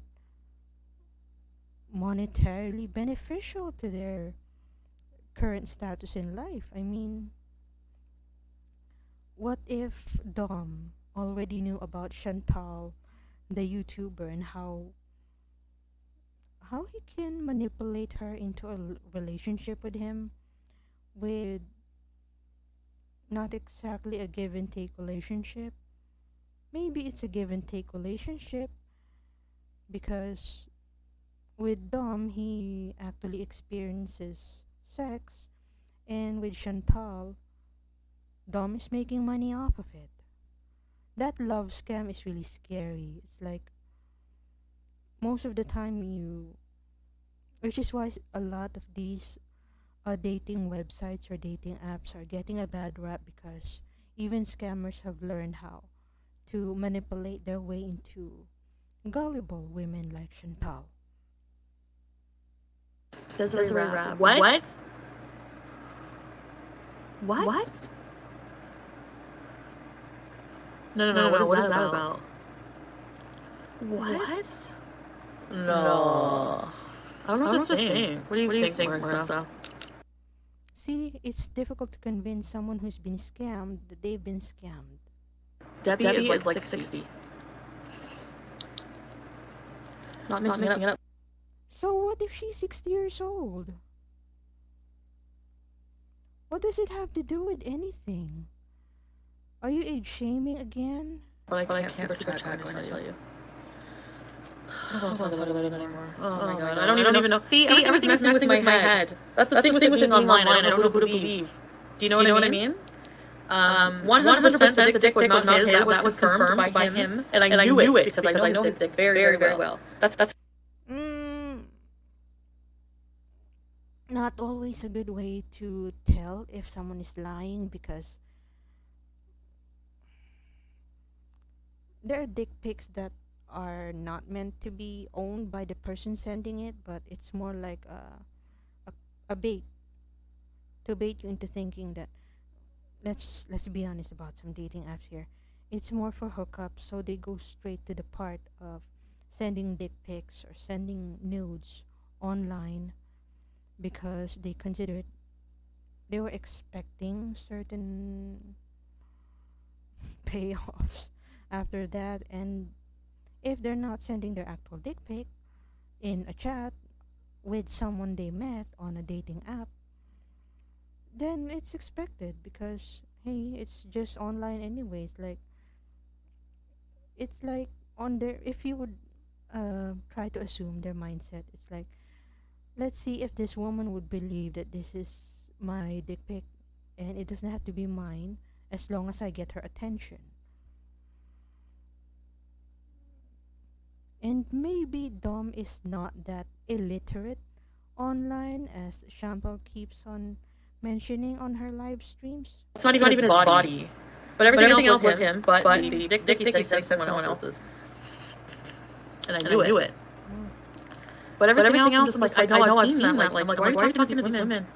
[SPEAKER 1] monetarily beneficial to their current status in life. I mean, what if Dom already knew about Chantal, the YouTuber, and how he can manipulate her into a relationship with him with not exactly a give and take relationship. Maybe it's a give and take relationship because with Dom he actually experiences sex, and with Chantal Dom is making money off of it. That love scam is really scary. It's like most of the time which is why a lot of these dating websites or dating apps are getting a bad rap because even scammers have learned how to manipulate their way into gullible women like Chantal.
[SPEAKER 3] Desiree Rap. What? What? No. What is that about? What? No. I don't know what to think. What do you think, Marissa?
[SPEAKER 1] See, it's difficult to convince someone who's been scammed that they've been scammed.
[SPEAKER 3] Debbie is like 60. Not making it up.
[SPEAKER 1] So what if she's 60 years old? What does it have to do with anything? Are you age shaming again?
[SPEAKER 3] But I can't super chat, I'm going to tell you. I don't talk about it anymore. Oh my god, I don't even know. See, everything's messing with my head. That's the thing with being online. I don't know who to believe. Do you know what I mean? 100% the dick was not his. That was confirmed by him, and I knew it because I know his dick very well. That's
[SPEAKER 1] not always a good way to tell if someone is lying, because there are dick pics that are not meant to be owned by the person sending it, but it's more like a bait to bait you into thinking that let's be honest about some dating apps here. It's more for hookups, so they go straight to the part of sending dick pics or sending nudes online because they consider it, they were expecting certain payoffs after that. And if they're not sending their actual dick pic in a chat with someone they met on a dating app, then it's expected because hey, it's just online anyways. Like, it's like on their, if you would try to assume their mindset, it's like, let's see if this woman would believe that this is my dick pic and it doesn't have to be mine as long as I get her attention. And maybe Dom is not that illiterate online as Chantal keeps on mentioning on her live streams.
[SPEAKER 3] It's not even his body. But everything else was him, but the dick he said someone else's. And I knew it. But everything else, like, I know I've seen that. Like, why are you talking to these women?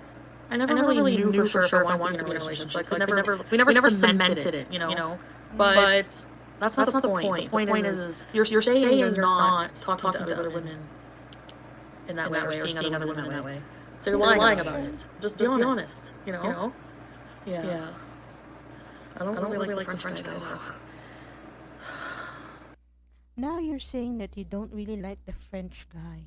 [SPEAKER 3] I never really knew for sure if I wanted to be in a relationship. So we never cemented it, you know. But that's not the point. The point is you're saying you're not talking to other women in that way, or seeing other women in that way. So you're lying about it. Just be honest, you know? Yeah. I don't really like the French guy, though.
[SPEAKER 1] Now you're saying that you don't really like the French guy.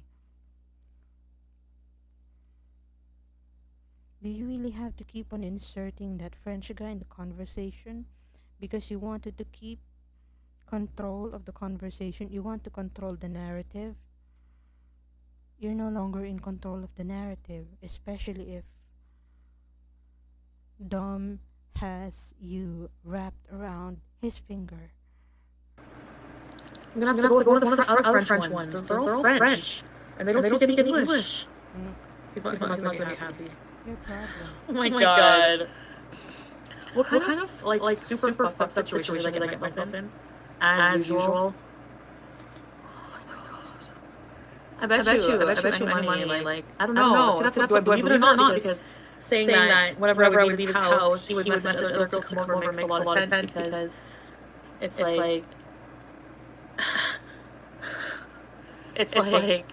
[SPEAKER 1] Do you really have to keep on inserting that French guy in the conversation because you wanted to keep control of the conversation? You want to control the narrative? You're no longer in control of the narrative, especially if Dom has you wrapped around his finger.
[SPEAKER 3] I'm gonna have to go with one of the other French ones. They're all French. And they don't speak any English. He's not gonna be happy.
[SPEAKER 1] Your problem.
[SPEAKER 3] Oh my god. What kind of like super fucked up situation did I get myself in? As usual. I bet you money, like, I don't know. See, that's what, do I believe it or not? Because saying that whenever I would leave his house, he would message other girls to come over makes a lot of sense because it's like it's like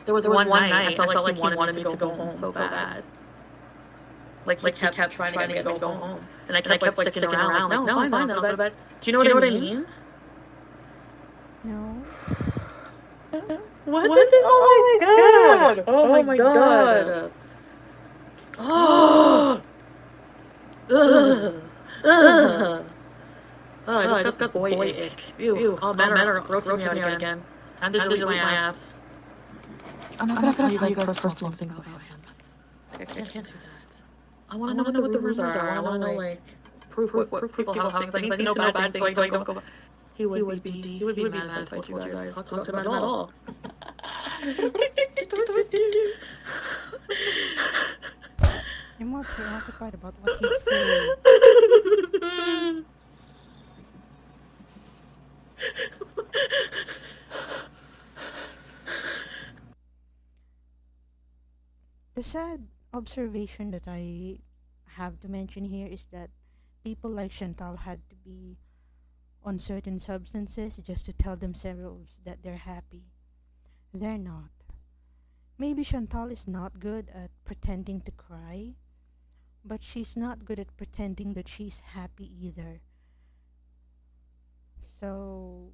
[SPEAKER 3] there was one night I felt like he wanted me to go home so bad. Like he kept trying to get me to go home. And I kept like sticking around. Like, no, fine, then I'll go to bed. Do you know what I mean?
[SPEAKER 1] No.
[SPEAKER 3] What? Oh my god! Oh my god! Oh! Ugh! Oh, I just got the boy ick. Ew. All men are grossing me out again. Time to delete my ass. I'm not gonna tell you guys personal things about him. I can't do that. I want to know what the rumors are. I want to know, like, proof people have things. I need to know bad things so I don't go back. He would be mad if I told you guys. Talk to him at all.
[SPEAKER 1] I'm more preoccupied about what he'd say. The sad observation that I have to mention here is that people like Chantal had to be on certain substances just to tell themselves that they're happy. They're not. Maybe Chantal is not good at pretending to cry, but she's not good at pretending that she's happy either. So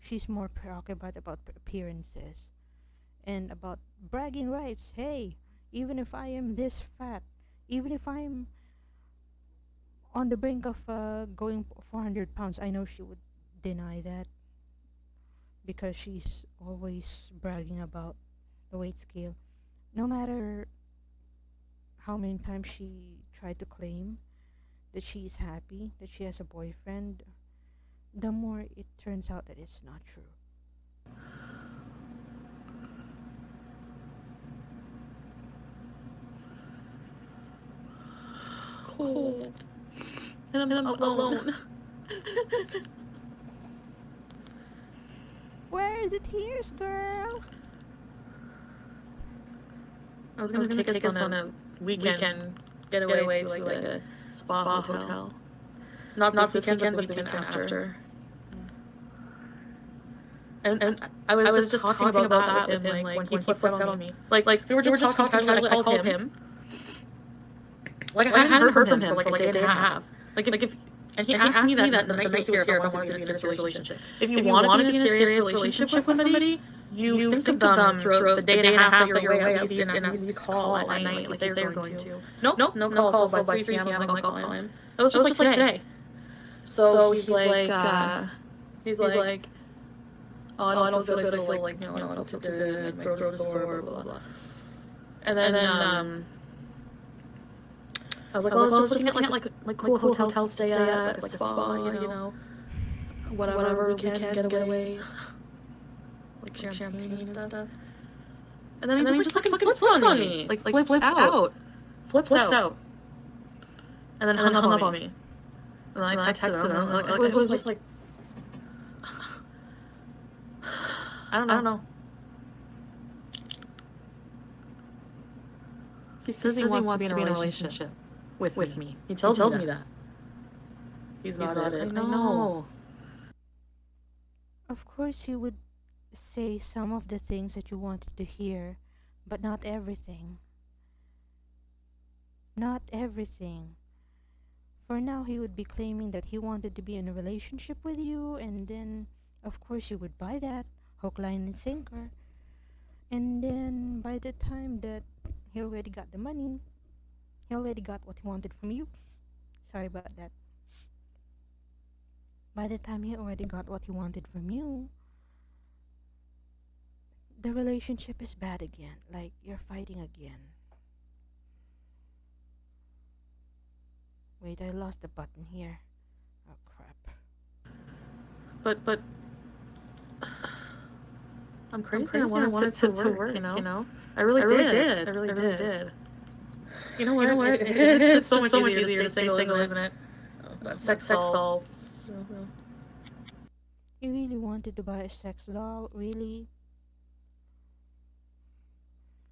[SPEAKER 1] she's more preoccupied about appearances and about bragging rights. Hey, even if I am this fat, even if I'm on the brink of going 400 pounds, I know she would deny that because she's always bragging about the weight scale. No matter how many times she tried to claim that she's happy, that she has a boyfriend, the more it turns out that it's not true.
[SPEAKER 3] Cold. And I'm alone.
[SPEAKER 1] Where are the tears, girl?
[SPEAKER 3] I was gonna take us on a weekend getaway to like a spa hotel. Not this weekend, but the weekend after. And I was just talking about that with him, like, when he flipped out on me. Like we were just talking casually, I called him. Like, I hadn't heard from him for like a day and a half. And he asked me that the night he was here if I wanted to be in a serious relationship. If you want to be in a serious relationship with somebody, you think of them throughout the day and a half that you're away at least, and at least call at night like you say you're going to. Nope, no calls, so by 3 p.m. I'm gonna call him. It was just like today. So he's like, oh, I don't feel good, I feel like, I don't feel too good, my throat is sore, blah, blah, blah. And then, I was like, well, I was just looking at like cool hotels to stay at, like a spa, you know, whatever we can get away, like champagne and stuff. And then he just like fucking flips on me, like flips out, and then hung up on me. And then I texted him, like it was just like, I don't know. He says he wants to be in a relationship with me. He tells me that. He's not at it. I know.
[SPEAKER 1] Of course, he would say some of the things that you wanted to hear, but not everything. Not everything. For now, he would be claiming that he wanted to be in a relationship with you, and then, of course, you would buy that hook, line, and sinker. And then, by the time that he already got the money, he already got what he wanted from you. Sorry about that. By the time he already got what he wanted from you, the relationship is bad again. Like, you're fighting again. Wait, I lost the button here. Oh, crap.
[SPEAKER 3] But I'm crazy. I wanted it to work, you know? I really did. You know what? It's so much easier to stay single, isn't it? That's sex doll.
[SPEAKER 1] You really wanted to buy a sex doll? Really?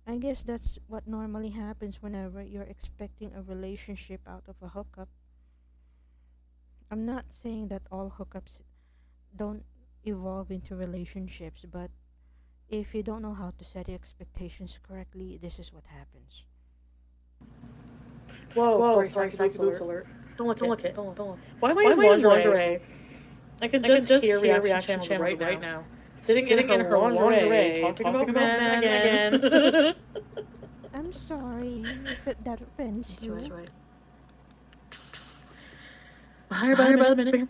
[SPEAKER 1] I guess that's what normally happens whenever you're expecting a relationship out of a hookup. I'm not saying that all hookups don't evolve into relationships, but if you don't know how to set your expectations correctly, this is what happens.
[SPEAKER 3] Whoa, sorry, oops alert. Don't look it. Why am I in lingerie? I could just hear reaction channels right now. Sitting in her lingerie, talking about men again.
[SPEAKER 1] I'm sorry if that offends you.
[SPEAKER 3] That's right. Higher by the minute.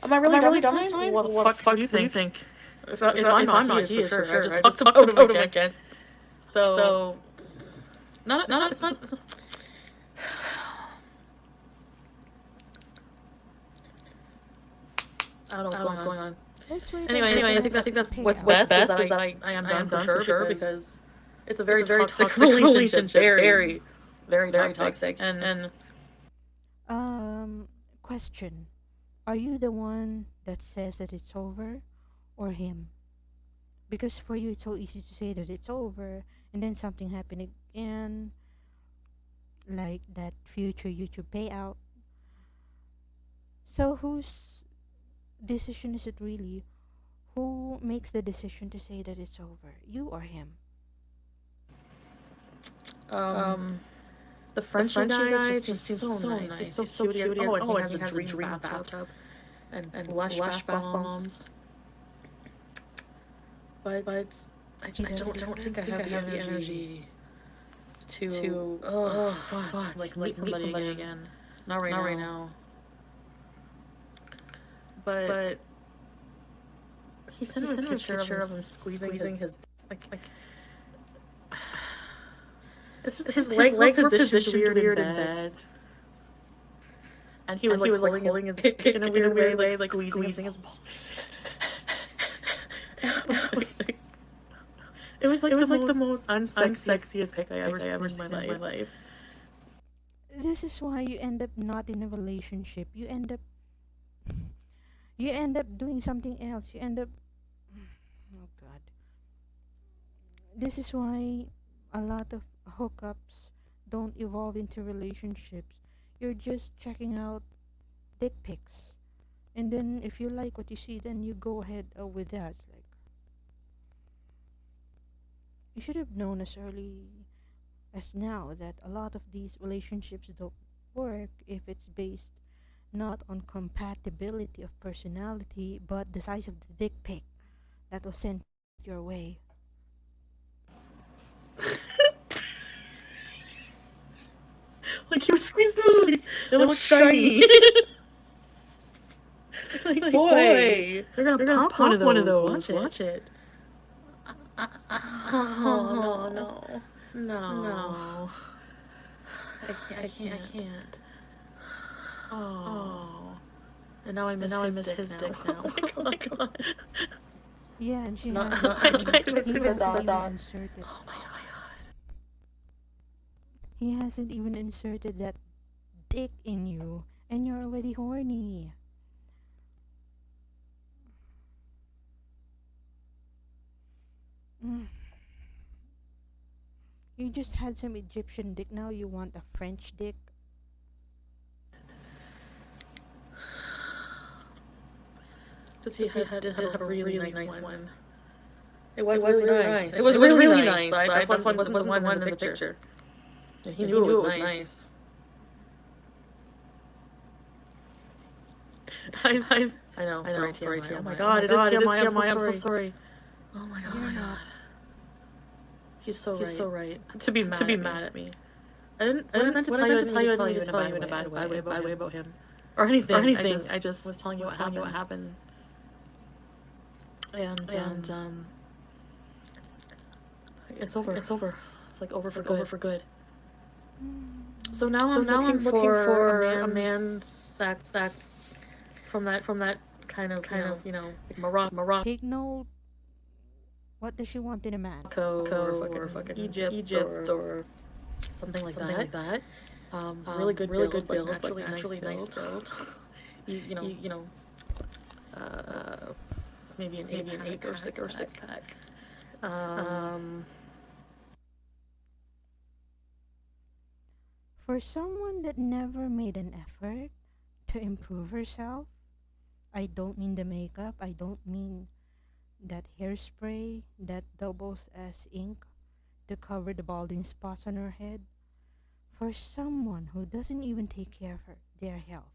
[SPEAKER 3] Am I really done this time? What the fuck do you think? If I'm not, he is for sure. I just talked about him again. So not it's not. I don't know what's going on.
[SPEAKER 1] Let's wait
[SPEAKER 3] Anyway,
[SPEAKER 1] until
[SPEAKER 3] I
[SPEAKER 1] the
[SPEAKER 3] think that's what's
[SPEAKER 1] payout.
[SPEAKER 3] best is that I am done for sure because it's a very toxic relationship, very toxic, and
[SPEAKER 1] Question. Are you the one that says that it's over or him? Because for you it's so easy to say that it's over and then something happened again, like that future YouTube payout. So whose decision is it really? Who makes the decision to say that it's over? You or him?
[SPEAKER 3] the Frenchie guy just seems so nice. He's so cute. And he has a dream bathtub and lush bath bombs. But I just don't think I have the energy to fuck, like meet somebody again. Not right now. But he sent him a picture of him squeezing his like it's just his legs were positioned weird in bed. And he was holding his dick in a weird way, like squeezing his balls. It was like the most unsexiest pic I ever seen in my life.
[SPEAKER 1] This is why you end up not in a relationship. You end up doing something else. You end up oh god. This is why a lot of hookups don't evolve into relationships. You're just checking out dick pics. And then if you like what you see, then you go ahead with that. It's like you should have known as early as now that a lot of these relationships don't work if it's based not on compatibility of personality but the size of the dick pic that was sent your way.
[SPEAKER 3] Like he was squeezing it, it was shiny. Like boy, you're gonna pop one of those. Watch it. Oh no. I can't. Oh. And now I miss his dick now. Oh my god.
[SPEAKER 1] Yeah, and she
[SPEAKER 3] Not-
[SPEAKER 1] has
[SPEAKER 3] not-
[SPEAKER 1] he
[SPEAKER 3] I
[SPEAKER 1] hasn't
[SPEAKER 3] couldn't
[SPEAKER 1] even
[SPEAKER 3] even dot.
[SPEAKER 1] inserted.
[SPEAKER 3] Oh my god.
[SPEAKER 1] He hasn't even inserted that dick in you, and you're already horny. Mm. You just had some Egyptian dick, now you want a French dick?
[SPEAKER 3] Because he did have a really nice one. It was really nice. It was really nice. That's why it wasn't the one in the picture. And he knew it was nice. Times. I know. Sorry, TMI. Oh my god, it is TMI. I'm so sorry. Oh my god.
[SPEAKER 1] You're not.
[SPEAKER 3] He's so right. To be mad at me. I didn't meant to tell you in a bad way about him. Or anything. I just was telling you what happened. And it's over. It's like over for good. So now I'm looking for a man that's from that kind of like Morocco
[SPEAKER 1] Take note. What does she want in a man?
[SPEAKER 3] or fucking Egypt or something like that. Really good build, naturally nice build. you know, maybe an 8 or 6 pack.
[SPEAKER 1] For someone that never made an effort to improve herself, I don't mean the makeup, I don't mean that hairspray that doubles as ink to cover the balding spots on her head. For someone who doesn't even take care of their health,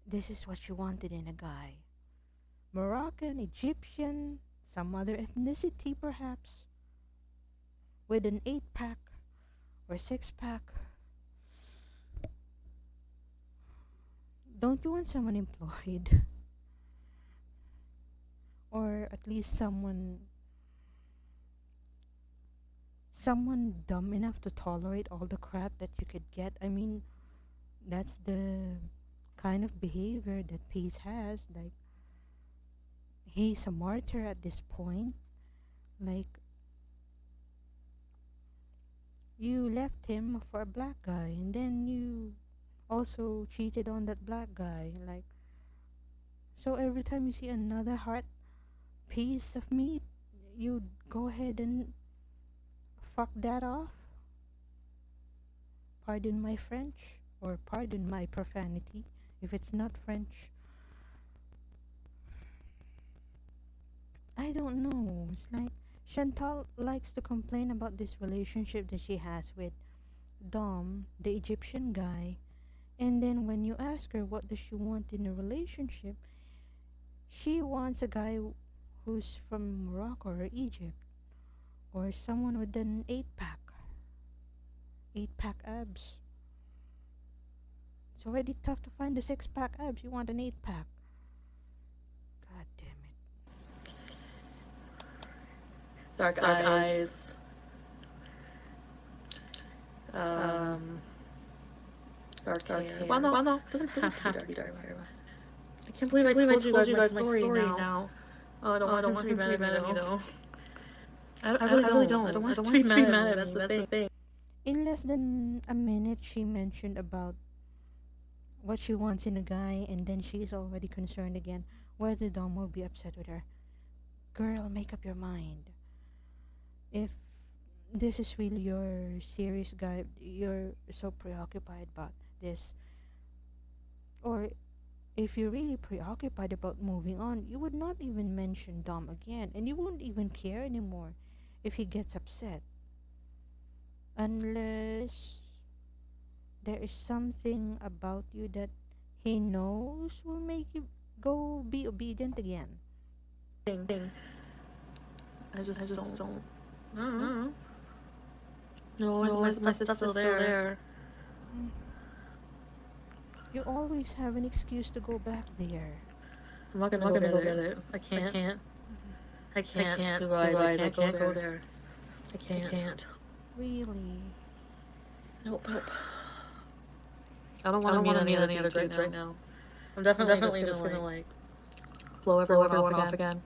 [SPEAKER 1] this is what you wanted in a guy. Moroccan, Egyptian, some other ethnicity perhaps, with an 8 pack or 6 pack. Don't you want someone employed? Or at least someone someone dumb enough to tolerate all the crap that you could get. I mean, that's the kind of behavior that Pace has. Like, he's a martyr at this point. Like, you left him for a black guy, and then you also cheated on that black guy. Like, so every time you see another hard piece of meat, you go ahead and fuck that off. Pardon my French, or pardon my profanity if it's not French. I don't know. It's like Chantal likes to complain about this relationship that she has with Dom, the Egyptian guy, and then when you ask her what does she want in a relationship, she wants a guy who's from Morocco or Egypt, or someone with an 8 pack abs. It's already tough to find a 6 pack abs. You want an 8 pack. God damn it.
[SPEAKER 3] Dark eyes. Dark hair. Well, no. Doesn't have to be dark hair. I can't believe I told you guys my story now. Oh, I don't want him to be mad at me though. I really don't. I don't want him to be mad at me. That's the thing.
[SPEAKER 1] In less than a minute, she mentioned about what she wants in a guy, and then she's already concerned again whether Dom will be upset with her. Girl, make up your mind. If this is really your serious guy, you're so preoccupied about this, or if you're really preoccupied about moving on, you would not even mention Dom again, and you won't even care anymore if he gets upset. Unless there is something about you that he knows will make you go be obedient again.
[SPEAKER 3] I just don't. I don't know. No, my stuff is still there.
[SPEAKER 1] You always have an excuse to go back there.
[SPEAKER 3] I'm not gonna go get it. I can't. You guys, I can't go there. I can't.
[SPEAKER 1] Really?
[SPEAKER 3] Nope. I don't want to meet any other dudes right now. I'm definitely just gonna like blow everyone off again,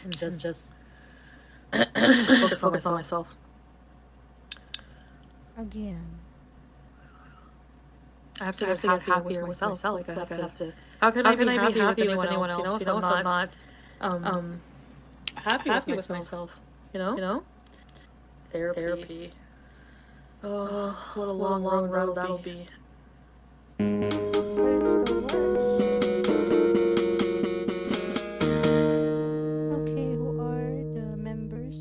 [SPEAKER 3] and just focus on myself.
[SPEAKER 1] Again.
[SPEAKER 3] I have to get happier with myself. Like I have to. How can I be happy with anyone else? You know, if I'm not happy with myself. You know. Therapy. Oh, what a long road that'll be.
[SPEAKER 1] But it still works. Okay, who are the members?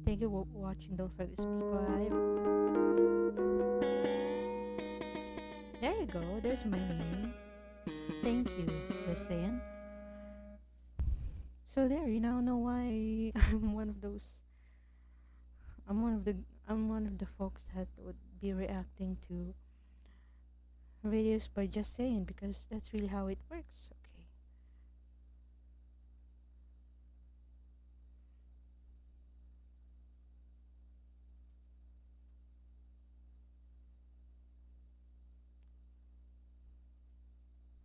[SPEAKER 1] Thank you for watching. Don't forget to subscribe. There you go. There's my name. Thank you, Christian. So there, you now know why I'm one of those. I'm one of the folks that would be reacting to videos by just saying, because that's really how it works.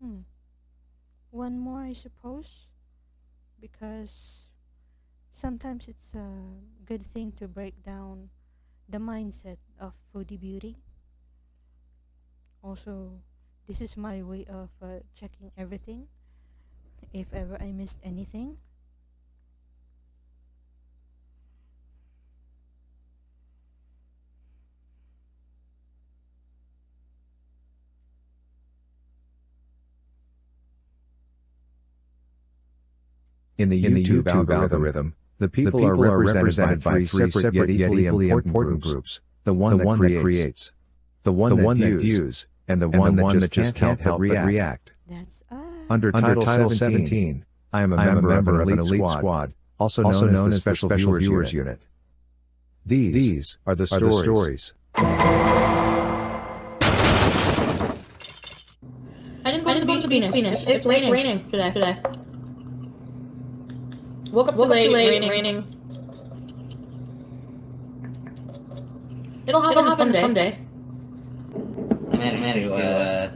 [SPEAKER 1] Okay. One more, I suppose, because sometimes it's a good thing to break down the mindset of foodie beauty. Also, this is my way of checking everything if ever I missed anything.
[SPEAKER 4] In the YouTube algorithm, the people are represented by three separate yet equally important groups. The one that creates, the one that views, and the one that just can't help but react.
[SPEAKER 1] That's us.
[SPEAKER 4] Under Title 17, I am a member of an elite squad, also known as the Special Viewers Unit. These are the stories.
[SPEAKER 3] I didn't go to the beach. It's raining today. Woke up too late, raining. It'll happen someday.
[SPEAKER 2] I managed to,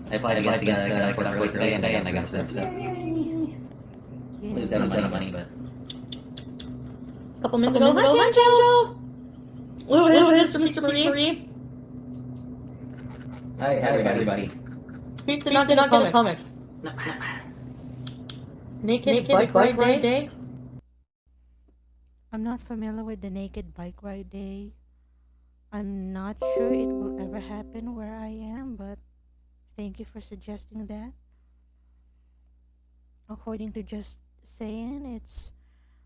[SPEAKER 2] I applied to get for that really today, and I got accepted. Lose out on money, but.
[SPEAKER 3] Couple minutes ago. Hi, Chantal! Lewis, Mr. Marie.
[SPEAKER 2] Hi, everybody.
[SPEAKER 3] Pete did not get his comics.
[SPEAKER 2] No.
[SPEAKER 3] Naked bike ride day?
[SPEAKER 1] I'm not familiar with the naked bike ride day. I'm not sure it will ever happen where I am, but thank you for suggesting that. According to Just Saying, it's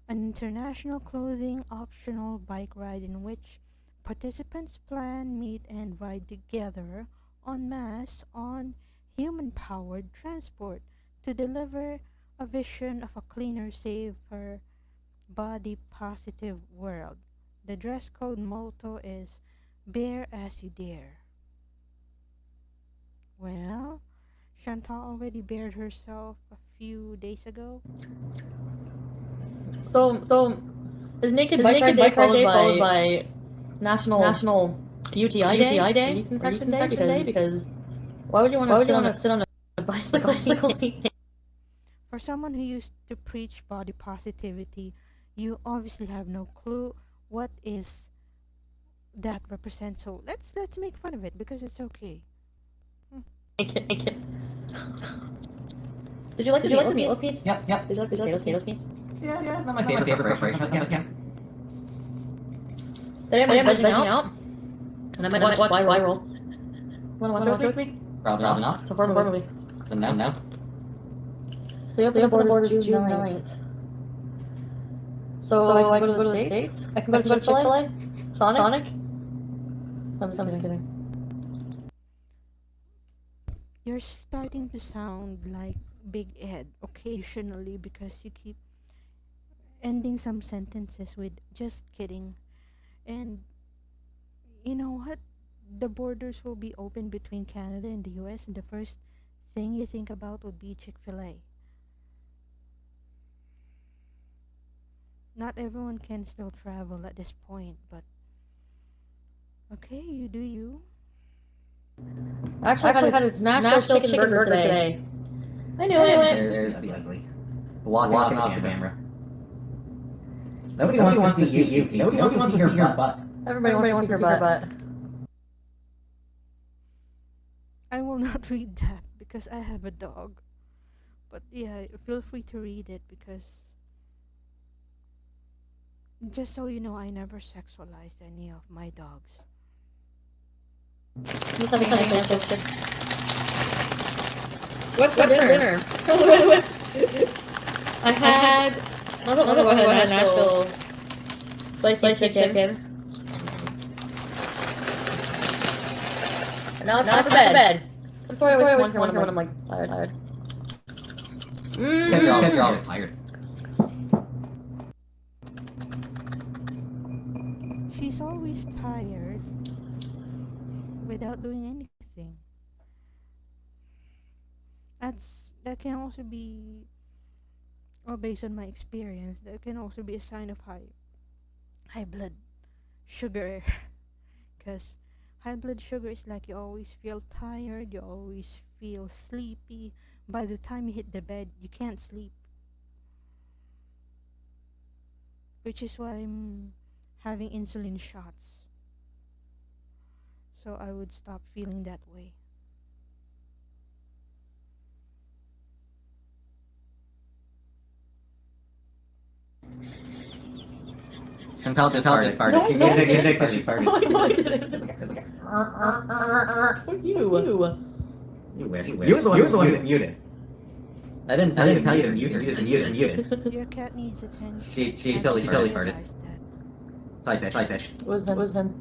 [SPEAKER 1] an international clothing optional bike ride in which participants plan, meet, and ride together en masse on human-powered transport to deliver a vision of a cleaner, safer, body-positive world. The dress code motto is "Bear as you dare." Well, Chantal already bared herself a few days ago.
[SPEAKER 3] So is Naked Bike Ride Day followed by National UTI Day? Yeast Infection Day? Because why would you want to sit on a bicycle seat?
[SPEAKER 1] For someone who used to preach body positivity, you obviously have no clue what is that represents. So let's make fun of it because it's okay.
[SPEAKER 3] Make it. Did you like the meatloaf beans?
[SPEAKER 2] Yep.
[SPEAKER 3] Did you like the potatoes beans?
[SPEAKER 2] Yeah, not my favorite preparation. Yeah.
[SPEAKER 3] Today I'm vegging out, and I might watch Spiral. Wanna watch it with me?
[SPEAKER 2] Probably not.
[SPEAKER 3] It's a horror movie.
[SPEAKER 2] So no.
[SPEAKER 3] They open the borders June 9th. So I can go to the States? I can go to Chick-fil-A? Sonic? I'm just kidding.
[SPEAKER 1] You're starting to sound like Big Ed occasionally because you keep ending some sentences with "just kidding." And you know what? The borders will be open between Canada and the US, and the first thing you think about would be Chick-fil-A. Not everyone can still travel at this point, but okay, you do you.
[SPEAKER 3] Actually, I had a Nashville chicken burger today. I knew it.
[SPEAKER 2] There's the ugly. Walking off the camera. Nobody wants to see you. Nobody wants to see your butt.
[SPEAKER 3] Everybody wants to see her butt.
[SPEAKER 1] I will not read that because I have a dog. But yeah, feel free to read it because just so you know, I never sexualized any of my dogs.
[SPEAKER 3] What's for dinner? I had Nashville spicy chicken. And now it's time for bed. I'm sorry I was born when I'm like tired.
[SPEAKER 2] Because you're always tired.
[SPEAKER 1] She's always tired without doing anything. That can also be, or based on my experience, that can also be a sign of high blood sugar. Because high blood sugar is like you always feel tired, you always feel sleepy. By the time you hit the bed, you can't sleep. Which is why I'm having insulin shots. So I would stop feeling that way.
[SPEAKER 2] Chantal just farted. You did because she farted.
[SPEAKER 3] No, I didn't. Who's you?
[SPEAKER 2] You wish. You're the one who muted. I didn't tell you to mute her. You just muted.
[SPEAKER 1] Your cat needs attention.
[SPEAKER 2] She
[SPEAKER 1] I
[SPEAKER 2] totally
[SPEAKER 1] just
[SPEAKER 2] farted.
[SPEAKER 1] realized that.
[SPEAKER 2] Side fish.
[SPEAKER 3] What's him?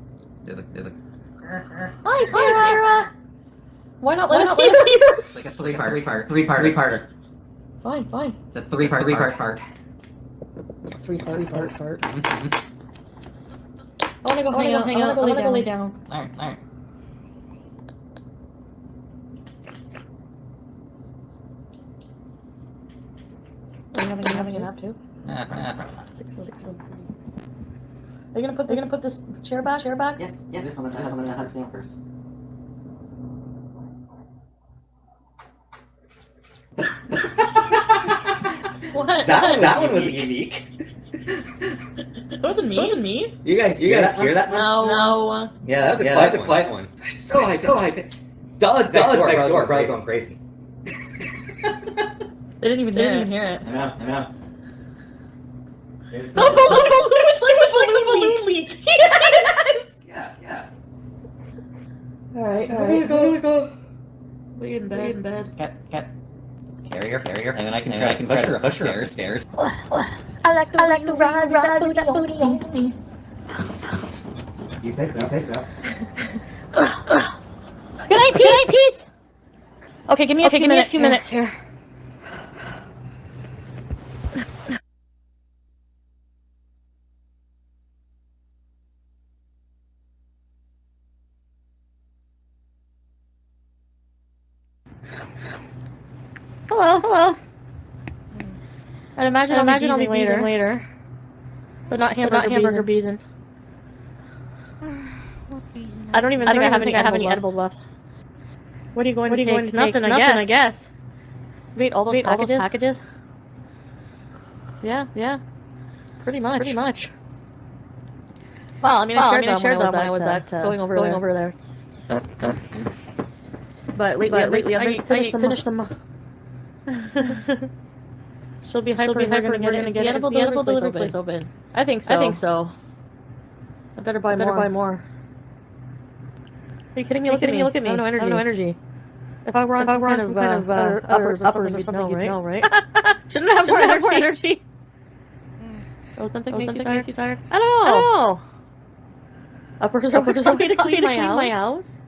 [SPEAKER 2] There's a.
[SPEAKER 3] Hi, Sarah. Why not let us see you?
[SPEAKER 2] It's like a three-parter.
[SPEAKER 3] Fine.
[SPEAKER 2] It's a three-part fart.
[SPEAKER 3] Three-part fart.
[SPEAKER 2] Mm-hmm.
[SPEAKER 3] I wanna go hang out. I wanna go lay down.
[SPEAKER 2] Alright.
[SPEAKER 3] Are you having a nap too?
[SPEAKER 2] Probably not.
[SPEAKER 3] 6:03. Are you gonna put this chair back?
[SPEAKER 2] Yes, this one. I just want to have it first.
[SPEAKER 3] What?
[SPEAKER 2] That one was unique.
[SPEAKER 3] It wasn't me.
[SPEAKER 2] You guys hear that one?
[SPEAKER 3] No.
[SPEAKER 2] Yeah, that was a quiet one. So hyped. Dogs next door, bro, going crazy.
[SPEAKER 3] They didn't even hear it.
[SPEAKER 2] I know.
[SPEAKER 3] No, balloon leak.
[SPEAKER 2] Yeah.
[SPEAKER 3] Alright, go. We in bed.
[SPEAKER 2] Cat. Carrier, and then I can push her upstairs.
[SPEAKER 5] I like to ride with that booty on me.
[SPEAKER 2] You say so.
[SPEAKER 5] Can I pee?
[SPEAKER 3] Okay, give me a few minutes here. Hello. I'd imagine I'll be beezing later. But not hamburger beezing.
[SPEAKER 1] What reason?
[SPEAKER 3] I don't even think I have any edibles left. What are you going to take? Nothing, I guess. Wait, all those packages? Yeah. Pretty much. Well, I mean, I shared them when I was going over there. But lately, I finished them. She'll be hyper and we're gonna get the edible delivery place open. I think so. I better buy more. Are you kidding me? Look at me. I have no energy. If I were on some kind of uppers or something, you'd know, right? Shouldn't I have more energy? Oh, something makes you tired? I don't know. Uppers want me to clean my house?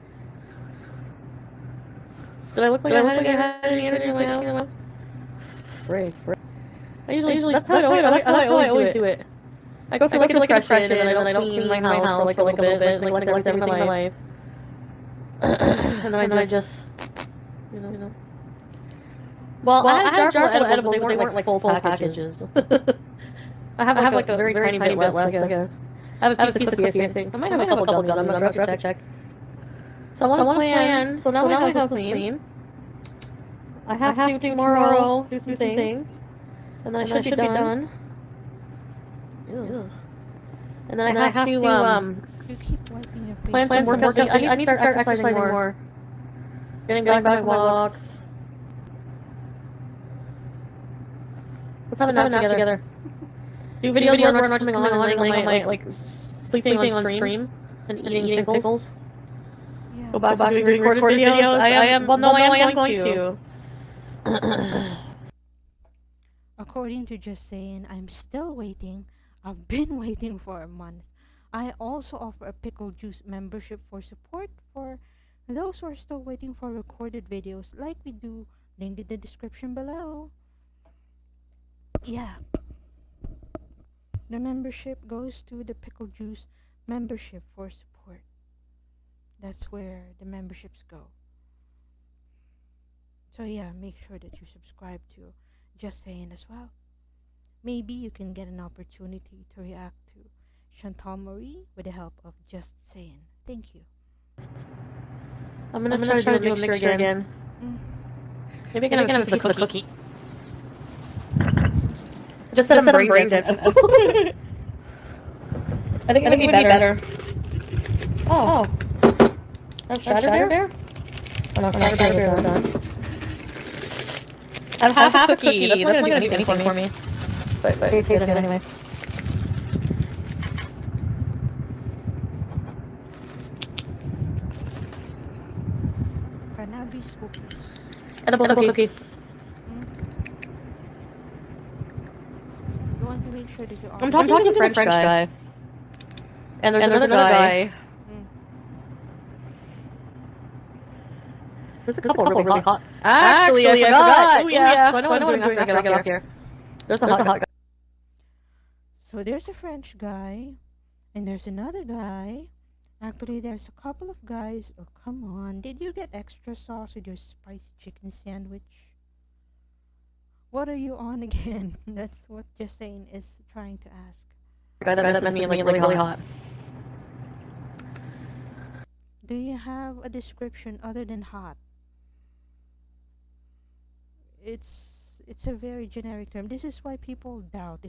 [SPEAKER 3] Did I look like I had any energy in my house? Brave. I usually that's how I always do it. I go through like a depression and then I don't clean my house for like a little bit, like everything in my life. And then I just, you know. Well, I had jar full of edibles, they weren't like full packages. I have like a very tiny bit left, I guess. I have a piece of cookie, I think. I might have a couple gummies, I'm not sure, I have to check. So I want to plan, so now my house is clean. I have to tomorrow do some things. And then I should be done. And then I have to
[SPEAKER 1] You keep wiping your face.
[SPEAKER 3] plan some workouts. I need to start exercising more. Getting back on my walks. Let's have a nap together. Do videos where I'm not just coming on and laying on my like sleeping on stream and eating pickles.
[SPEAKER 1] Yeah.
[SPEAKER 3] Go back to doing recorded videos. I am going to.
[SPEAKER 1] According to Just Saying, I'm still waiting. I've been waiting for a month. I also offer a pickle juice membership for support for those who are still waiting for recorded videos like we do. Link in the description below. Yeah. The membership goes to the pickle juice membership for support. That's where the memberships go. So yeah, make sure that you subscribe to Just Saying as well. Maybe you can get an opportunity to react to Chantal Marie with the help of Just Saying. Thank you.
[SPEAKER 3] I'm gonna try to do a mixture again. Maybe I can have a piece of the cookie. Just said I'm brain dead. I think it would be better. Oh. That's Shatter Bear? Oh no, Shatter Bear is done. I have half a cookie. That's not gonna do anything for me. But it tastes good anyways.
[SPEAKER 1] Cannabis cookies.
[SPEAKER 3] Edible cookie.
[SPEAKER 1] You want to make sure that you are.
[SPEAKER 3] I'm talking to the French guy. And there's another guy. There's a couple really hot. Actually, I forgot. Oh yeah. So I know what I'm doing after I get off here. There's a hot guy.
[SPEAKER 1] So there's a French guy, and there's another guy. Actually, there's a couple of guys. Oh, come on. Did you get extra sauce with your spicy chicken sandwich? What are you on again? That's what Just Saying is trying to ask.
[SPEAKER 3] guy that messaged me like really hot.
[SPEAKER 1] Do you have a description other than hot? It's a very generic term. This is why people doubt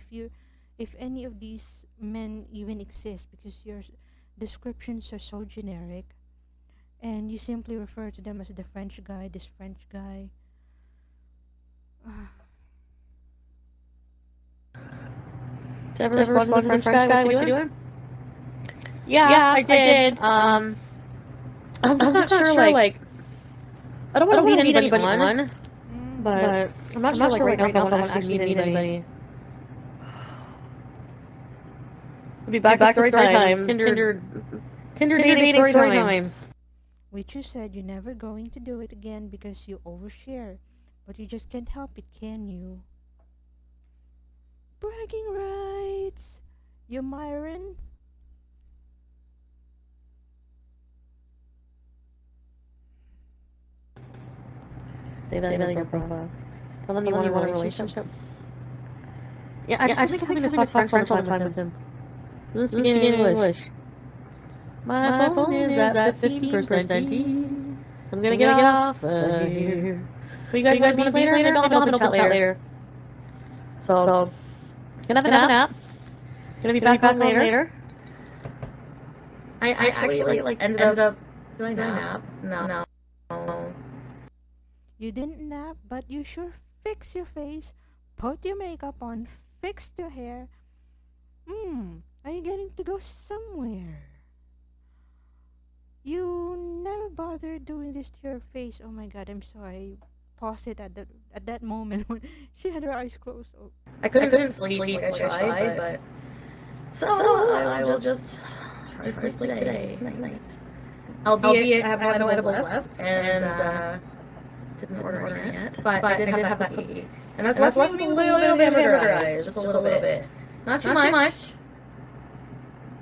[SPEAKER 1] if any of these men even exist, because your descriptions are so generic, and you simply refer to them as the French guy, this French guy.
[SPEAKER 3] Did I ever respond to the French guy? What you doing? Yeah, I did. I'm just not sure, like, I don't want to lead anybody on, but I'm not sure, like, right now if I want to actually meet anybody. We'll be back to story time. Tinder dating story times.
[SPEAKER 1] Which you said you're never going to do it again because you overshare. But you just can't help it, can you? Bragging rights! You Myron?
[SPEAKER 3] Say that in your profile. Tell them you want a relationship. Yeah, I just think having to talk French all the time with him. Doesn't speak any English. My phone is at 50%. I'm gonna get off here. You guys want to play later? I'll have an open chat later. So, gonna have a nap. Gonna be back on later. I actually like ended up doing that nap. No.
[SPEAKER 1] You didn't nap, but you sure fixed your face, put your makeup on, fixed your hair. Are you getting to go somewhere? You never bothered doing this to your face. Oh my god, I'm sorry. Paused it at that moment when she had her eyes closed. Oh.
[SPEAKER 3] I couldn't sleep like I tried, but so I will just try to sleep today. Nice. Albeit I have no edibles left, and didn't order any yet, but I did have that cookie. And that's left me with a little bit of hamburger just a little bit. Not too much.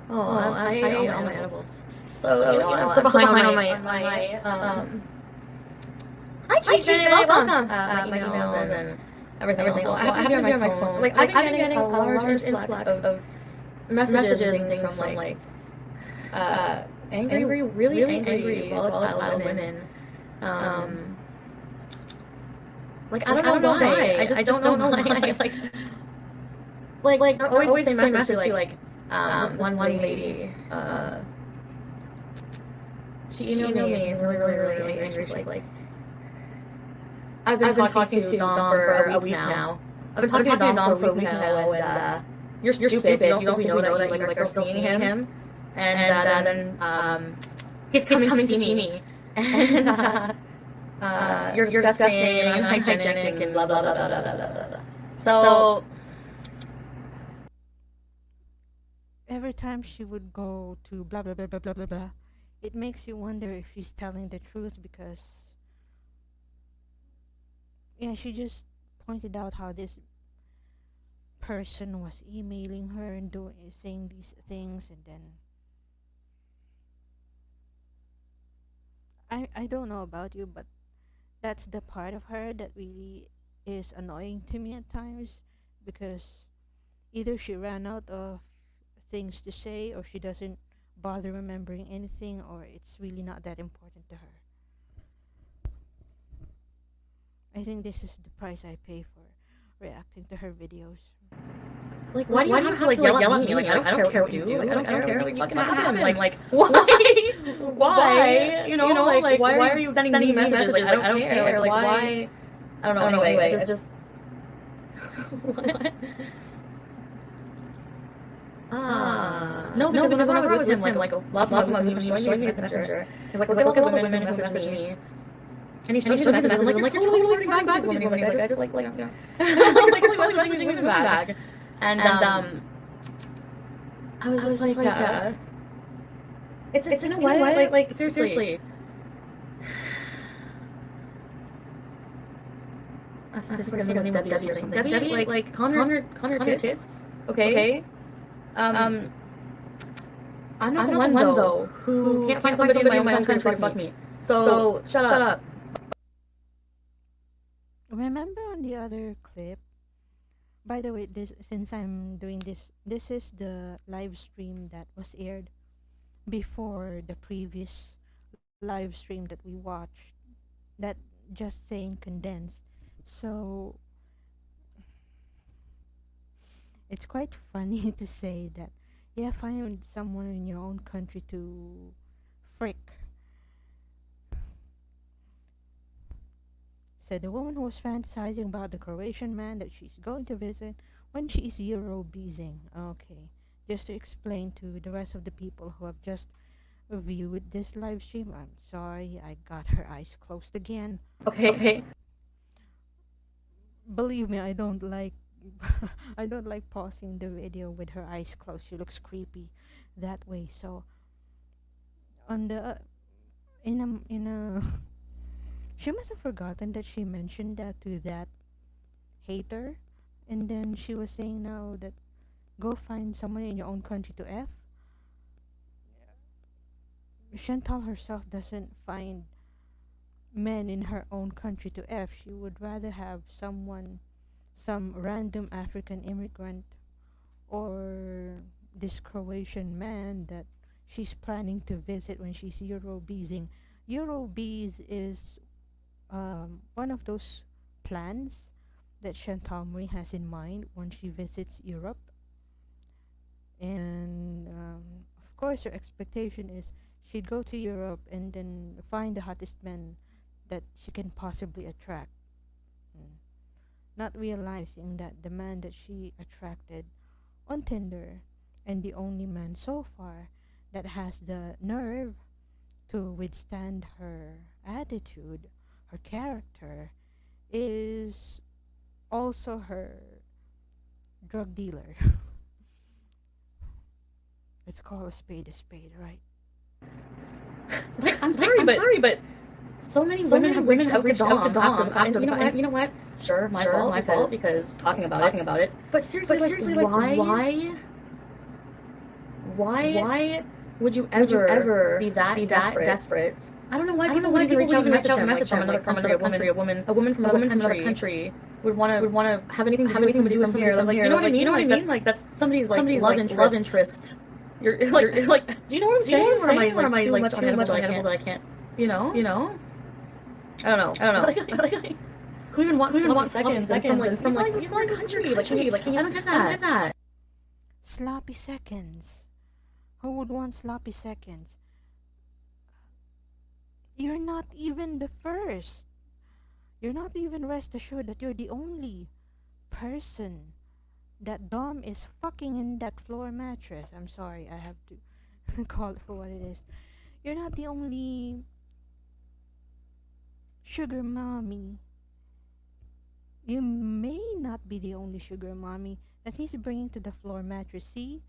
[SPEAKER 3] Oh, I ate all my edibles. So you know, I'm still behind on my I keep getting welcome emails and everything. So I have to be on my phone. Like I've been getting a large influx of messages and things from like angry, really angry, volatile women. Like I don't know why. I just don't know why. Like always the same message. Like this one lady. She emailed me. Is really angry. She's like, I've been talking to Dom for a week now. I've been talking to Dom for a week now, and you're stupid. You don't think we know that you are still seeing him. And then he's coming to see me. And you're disgusting and unhygienic and blah blah blah blah blah blah blah. So
[SPEAKER 1] every time she would go to blah blah blah blah blah blah blah, it makes you wonder if she's telling the truth, because she just pointed out how this person was emailing her and saying these things, and then I don't know about you, but that's the part of her that really is annoying to me at times, because either she ran out of things to say, or she doesn't bother remembering anything, or it's really not that important to her. I think this is the price I pay for reacting to her videos.
[SPEAKER 3] Like, why do you have to yell at me? Like, I don't care what you do. I don't care what you fucking happen. Like, why? Why? You know, like, why are you sending me messages? Like, I don't care. Like, why? I don't know. Anyway, it's just what? No, because when I was with him, like last month, he was showing me his messenger. He's like, look at all the women who message me. And he showed me the message, and I'm like, you're totally flirting back with these women. Like, I just, like, you know, like, totally messaging women back. And, I was just like, it's in a way, like, seriously. I forget her name was Debbie or something. Debbie, like, calm your tits, okay? I'm not the one though who can't find somebody in my own country to fuck me. So shut up.
[SPEAKER 1] Remember on the other clip, By the way, this since I'm doing this, this is the live stream that was aired before the previous live stream that we watched. That just saying condensed. So it's quite funny to say that, yeah, find someone in your own country to frick. Said the woman who was fantasizing about the Croatian man that she's going to visit when she is Eurobizing. Okay, just to explain to the rest of the people who have just viewed this live stream, I'm sorry, I got her eyes closed again.
[SPEAKER 3] Okay.
[SPEAKER 1] Believe me, I don't like I don't like pausing the video with her eyes closed. She looks creepy that way. So on the in a she must have forgotten that she mentioned that to that hater, and then she was saying now that go find someone in your own country to F. Chantal herself doesn't find men in her own country to F. She would rather have someone, some random African immigrant, or this Croatian man that she's planning to visit when she's Eurobizing. Eurobiz is one of those plans that Chantal Marie has in mind when she visits Europe. And of course, her expectation is she'd go to Europe and then find the hottest man that she can possibly attract. Mm. Not realizing that the man that she attracted on Tinder, and the only man so far that has the nerve to withstand her attitude, her character, is also her drug dealer. Let's call a spade, right?
[SPEAKER 3] Like, I'm sorry, but so many women have reached out to Dom. You know what? Sure, my fault because talking about it. But seriously, like, why would you ever be that desperate? I don't know why people would reach out and message from another country, a woman from another country would want to have anything to do with here. Like, you know what I mean? That's like that's somebody's love interest. You're like, do you know what I'm saying? Or am I like too much on edibles that I can't? You know? I don't know. Who even wants seconds from like foreign country? Like, I don't get that.
[SPEAKER 1] Sloppy seconds. Who would want sloppy seconds? You're not even the first. You're not even rest assured that you're the only person that Dom is fucking in that floor mattress. I'm sorry, I have to call it for what it is. You're not the only sugar mommy. You may not be the only sugar mommy that he's bringing to the floor mattress. See?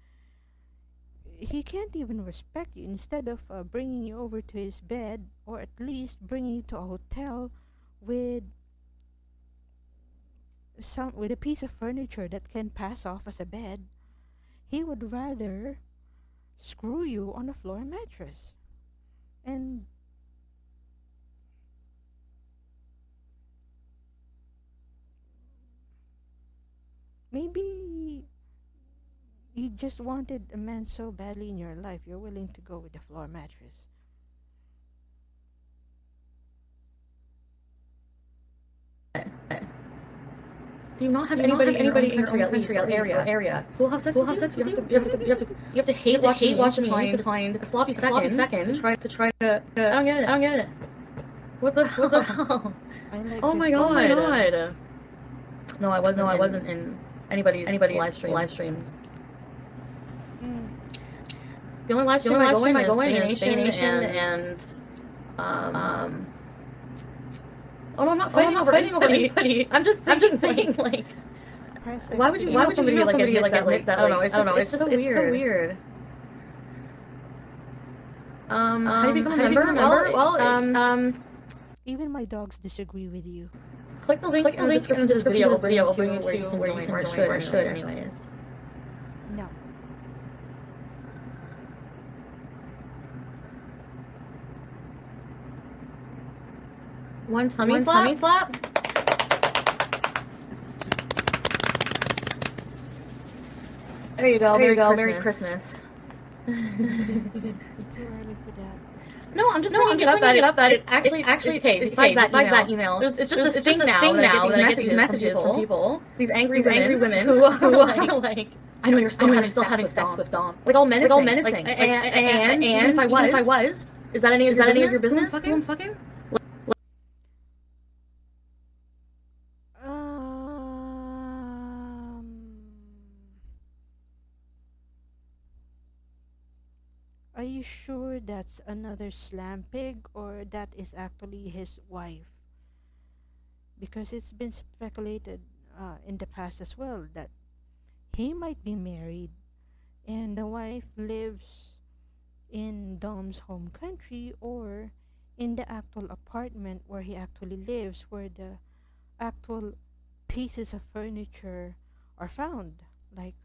[SPEAKER 1] He can't even respect you. Instead of bringing you over to his bed, or at least bringing you to a hotel with a piece of furniture that can pass off as a bed, he would rather screw you on a floor mattress. And maybe you just wanted a man so badly in your life, you're willing to go with the floor mattress.
[SPEAKER 3] Do you not have anybody in your own country area who will have sex with you? You have to hate watching me to find a sloppy second to try to I don't get it. What the hell? Oh my god. No, I wasn't in anybody's live streams. The only live stream I go in is Nation and oh no, I'm not fighting over anybody. I'm just saying like why would you somebody like that? I don't know. It's just so weird. How do you become a member? Well,
[SPEAKER 1] even my dogs disagree with you.
[SPEAKER 3] click the link in the description of this video. Will bring you to where you can join, or it should anyways.
[SPEAKER 1] No.
[SPEAKER 3] One tummy slap. There you go.
[SPEAKER 5] Merry Christmas.
[SPEAKER 1] Too early for that.
[SPEAKER 5] No, I'm just bringing it up that it's actually okay. Besides that email, it's just this thing now that I get these messages from people. These angry women who are like, I know you're still having sex with Dom. Like all menacing. And if I was, is that any of your business? Who I'm fucking?
[SPEAKER 1] Are you sure that's another slam pig or that is actually his wife? Because it's been speculated in the past as well that he might be married and the wife lives in Dom's home country or in the actual apartment where he actually lives, where the actual pieces of furniture are found. Like,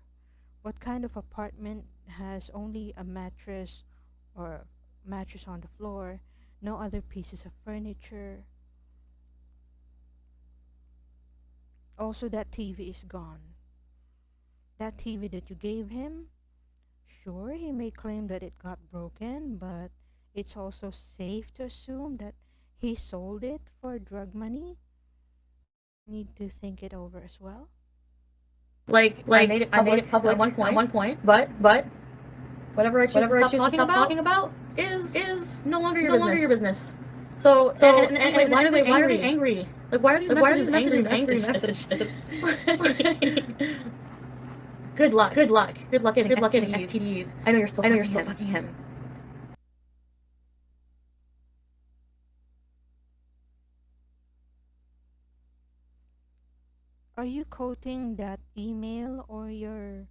[SPEAKER 1] what kind of apartment has only a mattress or mattress on the floor, no other pieces of furniture? Also, that TV is gone. That TV that you gave him, sure, he may claim that it got broken, but it's also safe to assume that he sold it for drug money. Need to think it over as well.
[SPEAKER 5] Like I made it public at one point, but whatever I choose to stop talking about is no longer your business. So anyway, why are they angry? Like why are these messages angry messages? Good luck getting STDs. I know you're still fucking him.
[SPEAKER 1] Are you quoting that email or you're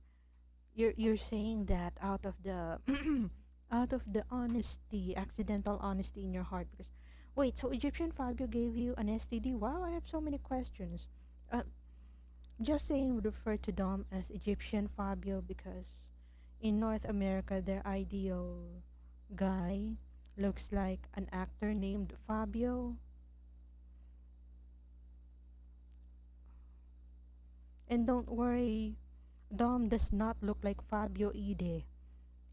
[SPEAKER 1] saying that out of the out of the honesty, accidental honesty in your heart? Because wait, so Egyptian Fabio gave you an STD? Wow, I have so many questions. Just saying, would refer to Dom as Egyptian Fabio because in North America their ideal guy looks like an actor named Fabio. And don't worry, Dom does not look like Fabio Ide.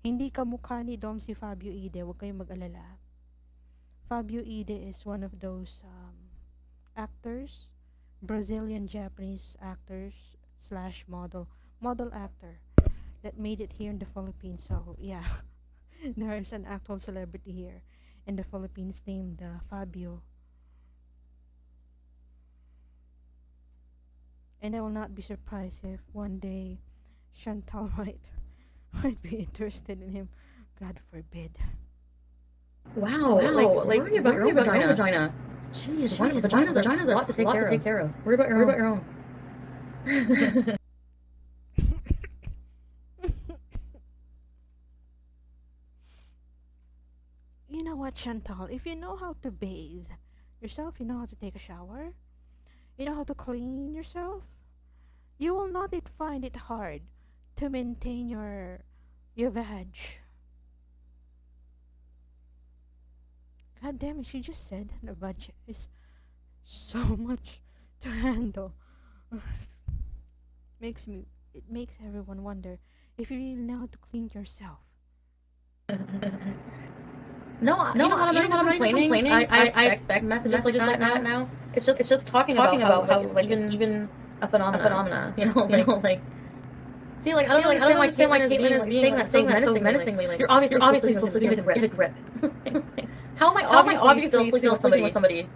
[SPEAKER 1] Hindi kamukha ni Dom si Fabio Ide, huwag kayong mag-alala. Fabio Ide is one of those actors, Brazilian Japanese actors slash model actor that made it here in the Philippines. So yeah, there's an actual celebrity here in the Philippines named Fabio. And I will not be surprised if one day Chantal might be interested in him. God forbid.
[SPEAKER 5] Wow, like worry about your own vagina. Jeez, vagina's a lot to take care of. Worry about your own.
[SPEAKER 1] You know what, Chantal? If you know how to bathe yourself, you know how to take a shower, you know how to clean yourself, you will not find it hard to maintain your vag. God damn it, she just said the budget is so much to handle. It makes everyone wonder if you really know how to clean yourself.
[SPEAKER 5] No, I'm not complaining. I expect messages like that now. It's just talking about how like it's even a phenomena. You know, like. See, like I don't understand why Caitlin is saying that so menacingly. Like, you're obviously still sleeping with a grip. How am I obviously still sleeping with somebody?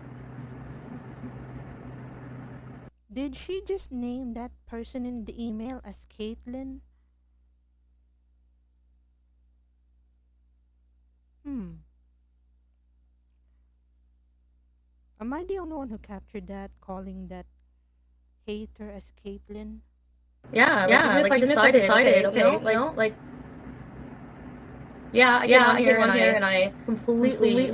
[SPEAKER 1] Did she just name that person in the email as Caitlin? Am I the only one who captured that, calling that hater as Caitlin?
[SPEAKER 5] Yeah, like if I decided, okay, yeah, I get on here and I completely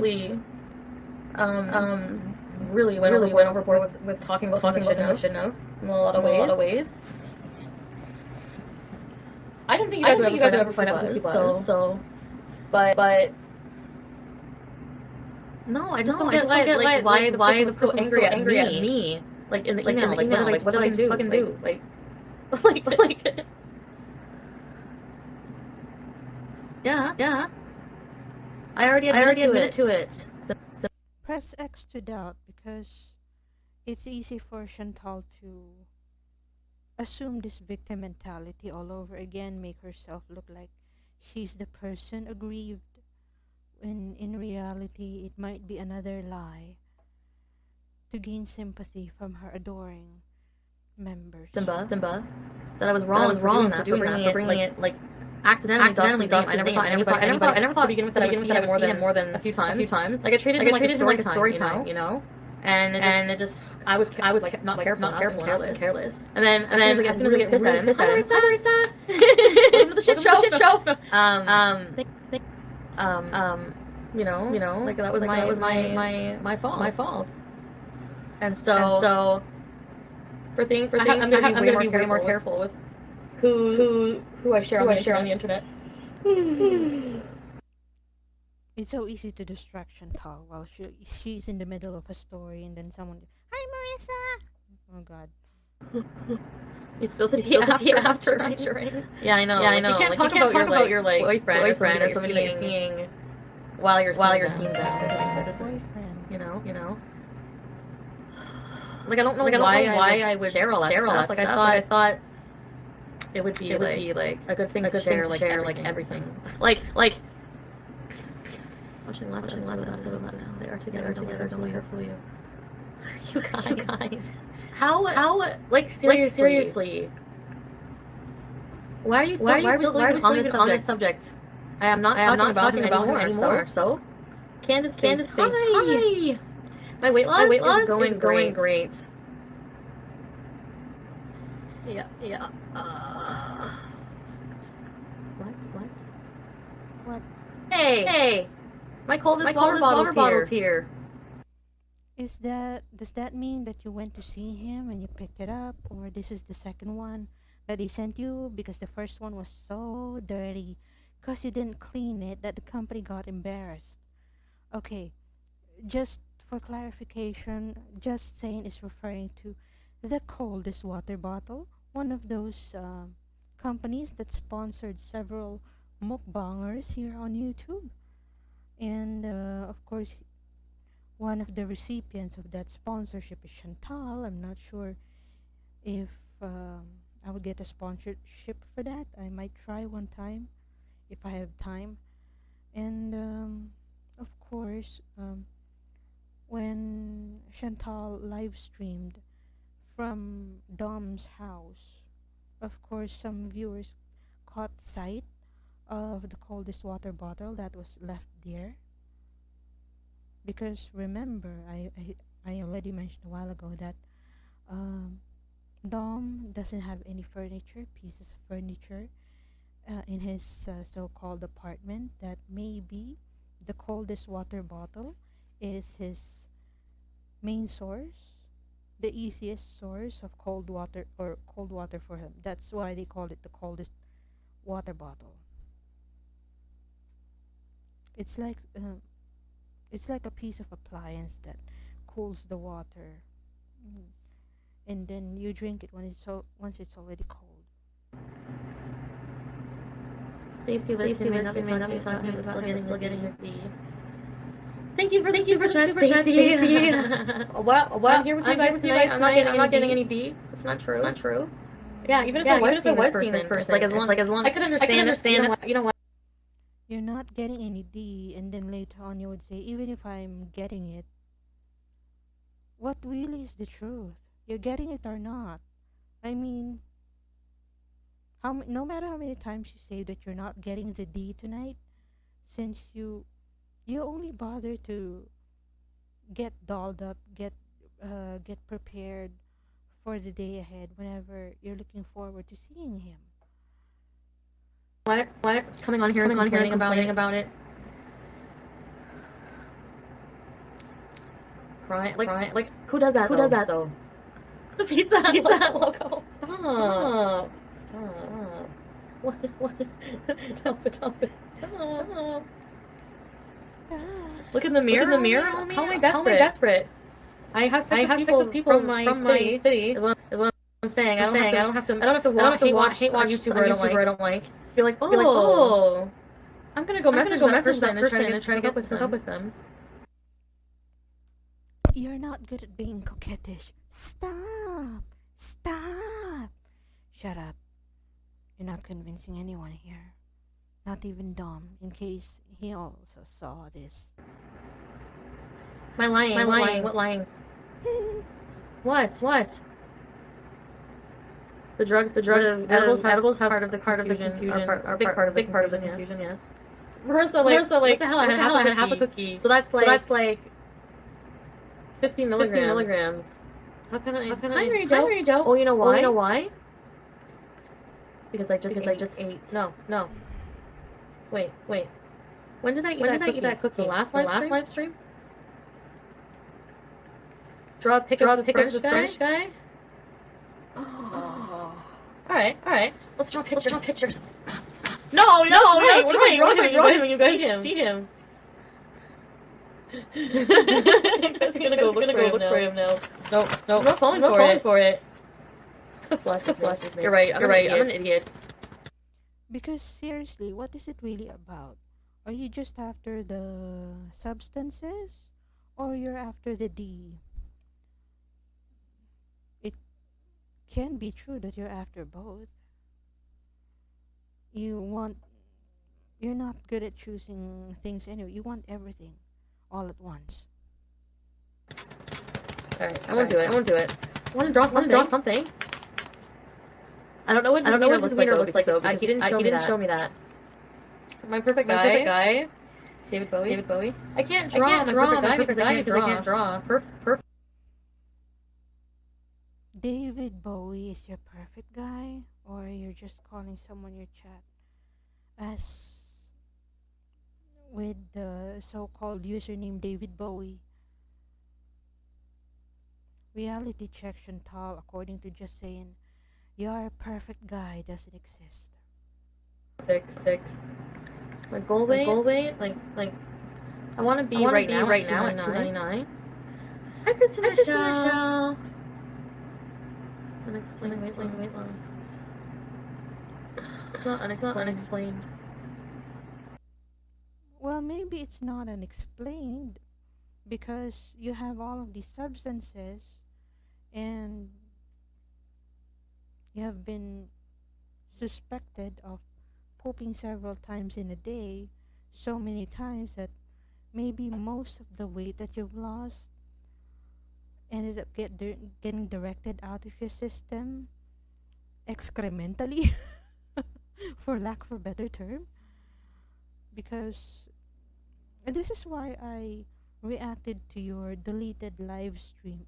[SPEAKER 5] really went overboard with talking about things I shouldn't have in a lot of ways. I didn't think you guys would ever find out who he was, so but no, I just don't get why the person's so angry at me. Like in the email, like what did I fucking do? Like Yeah. I already admitted to it. So
[SPEAKER 1] Press X to doubt because it's easy for Chantal to assume this victim mentality all over again, make herself look like she's the person aggrieved, when in reality it might be another lie to gain sympathy from her adoring members.
[SPEAKER 5] Simba, that I was wrong for doing that, for bringing it like accidentally doxed his name. I never thought to begin with that I would see him more than a few times. Like I treated him like a story time, you know. And it just I was like not careful and careless. And then as soon as I get pissed at him, I'm very sad. Welcome to the shit show. You know, like that was my fault. And so I'm gonna be way more careful with who I share on the internet.
[SPEAKER 1] It's so easy to distract Chantal while she's in the middle of a story and then someone, "Hi, Marissa!" Oh God.
[SPEAKER 5] You spilled the tea after, right? Yeah, I know. You can't talk about your like boyfriend or somebody that you're seeing while you're seeing them. That doesn't,
[SPEAKER 1] Boyfriend.
[SPEAKER 5] you know. Like I don't know why I would share all that stuff. Like I thought it would be like a good thing to share like everything. Like watching last episode of that now. They are together. Don't let her fool you. You guys. How like seriously? Why are we still on this subject? I am not talking about him anymore. So Candace, hi. My weight loss is going great. Yeah. What? Hey! My coldest water bottle's here.
[SPEAKER 1] Does that mean that you went to see him and you picked it up, or this is the second one that he sent you because the first one was so dirty because you didn't clean it that the company got embarrassed? Okay, just for clarification, Just Saying is referring to the coldest water bottle, one of those companies that sponsored several mukbangers here on YouTube. And of course, one of the recipients of that sponsorship is Chantal. I'm not sure if I would get a sponsorship for that. I might try one time if I have time. And of course, when Chantal live streamed from Dom's house, of course, some viewers caught sight of the coldest water bottle that was left there. Because remember, I already mentioned a while ago that Dom doesn't have any pieces of furniture in his so-called apartment. That maybe the coldest water bottle is his main source, the easiest source of cold water for him. That's why they call it the coldest water bottle. It's like a piece of appliance that cools the water, and then you drink it once it's already cold.
[SPEAKER 5] Stacy, we're not talking about still getting your D. Thank you for the super chat, Stacy. Well, I'm here with you guys tonight. I'm not getting any D. It's not true. Yeah, even if I was seeing this person, like as long I could understand. You know what?
[SPEAKER 1] You're not getting any D, and then later on you would say, even if I'm getting it, what really is the truth? You're getting it or not? I mean, no matter how many times you say that you're not getting the D tonight, since you only bother to get dolled up, get prepared for the day ahead whenever you're looking forward to seeing him.
[SPEAKER 5] What? Coming on here and complaining about it. Crying. Like who does that though? The pizza logo. Stop. What? Stop it. Stop. Look in the mirror. How am I desperate? I have sex with people from my city. Is what I'm saying. I don't have to watch YouTuber I don't like. You're like, oh. I'm gonna go message that person and try to get hook up with them.
[SPEAKER 1] You're not good at being coquettish. Stop! Stop! Shut up. You're not convincing anyone here. Not even Dom, in case he also saw this.
[SPEAKER 5] Am I lying? What lying? What? The drugs, edibles have part of the confusion, are big part of the confusion, yes. Marissa, like, what the hell? I had half a cookie. So that's like 50 milligrams. How can I? Hi, Joe. Oh, you know why? Because I just ate. No. Wait. When did I eat that cookie? The last live stream? Draw a pic of the French guy? Oh. Alright. Let's draw pictures. No, wait, what are you doing? You guys see him. You guys are gonna go look for him now. No, I'm not falling for it. Flash. You're right, I'm an idiot.
[SPEAKER 1] Because seriously, what is it really about? Are you just after the substances? Or you're after the D? It can be true that you're after both. You're not good at choosing things anyway. You want everything all at once.
[SPEAKER 5] Alright, I won't do it. I want to draw something. I don't know what his wiener looks like though. He didn't show me that. My perfect guy. David Bowie. I can't draw my perfect guy because I can't draw. Perfect.
[SPEAKER 1] David Bowie is your perfect guy? Or you're just calling someone your chat as with the so-called username David Bowie? Reality check, Chantal, according to just saying, your perfect guy doesn't exist.
[SPEAKER 5] Fix. My goal weight, like I want to be right now at 299. Hi, Christina. Unexplained weight loss. It's not unexplained.
[SPEAKER 1] Well, maybe it's not unexplained because you have all of these substances and you have been suspected of pooping several times in a day, so many times that maybe most of the weight that you've lost ended up getting directed out of your system excrementally, for lack of a better term. Because this is why I reacted to your deleted live stream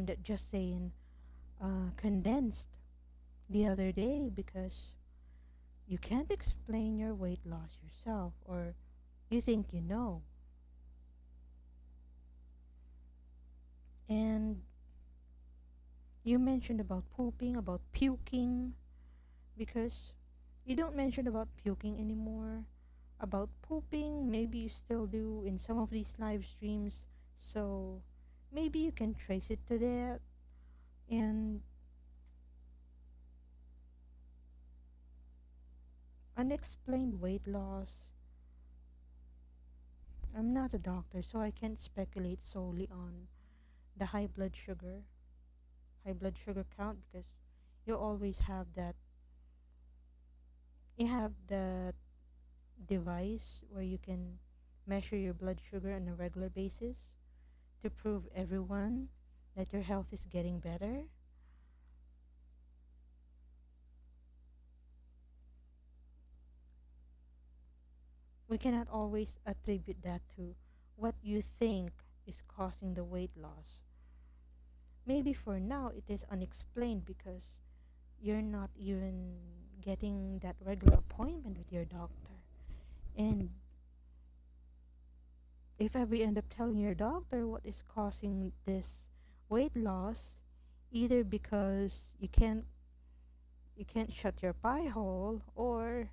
[SPEAKER 1] that just saying condensed the other day, because you can't explain your weight loss yourself, or you think you know. And you mentioned about pooping, about puking, because you don't mention about puking anymore. About pooping, maybe you still do in some of these live streams, so maybe you can trace it to that. And unexplained weight loss, I'm not a doctor, so I can't speculate solely on the high blood sugar count, because you always have that device where you can measure your blood sugar on a regular basis to prove everyone that your health is getting better. We cannot always attribute that to what you think is causing the weight loss. Maybe for now it is unexplained because you're not even getting that regular appointment with your doctor. And if ever you end up telling your doctor what is causing this weight loss, either because you can't shut your pie hole, or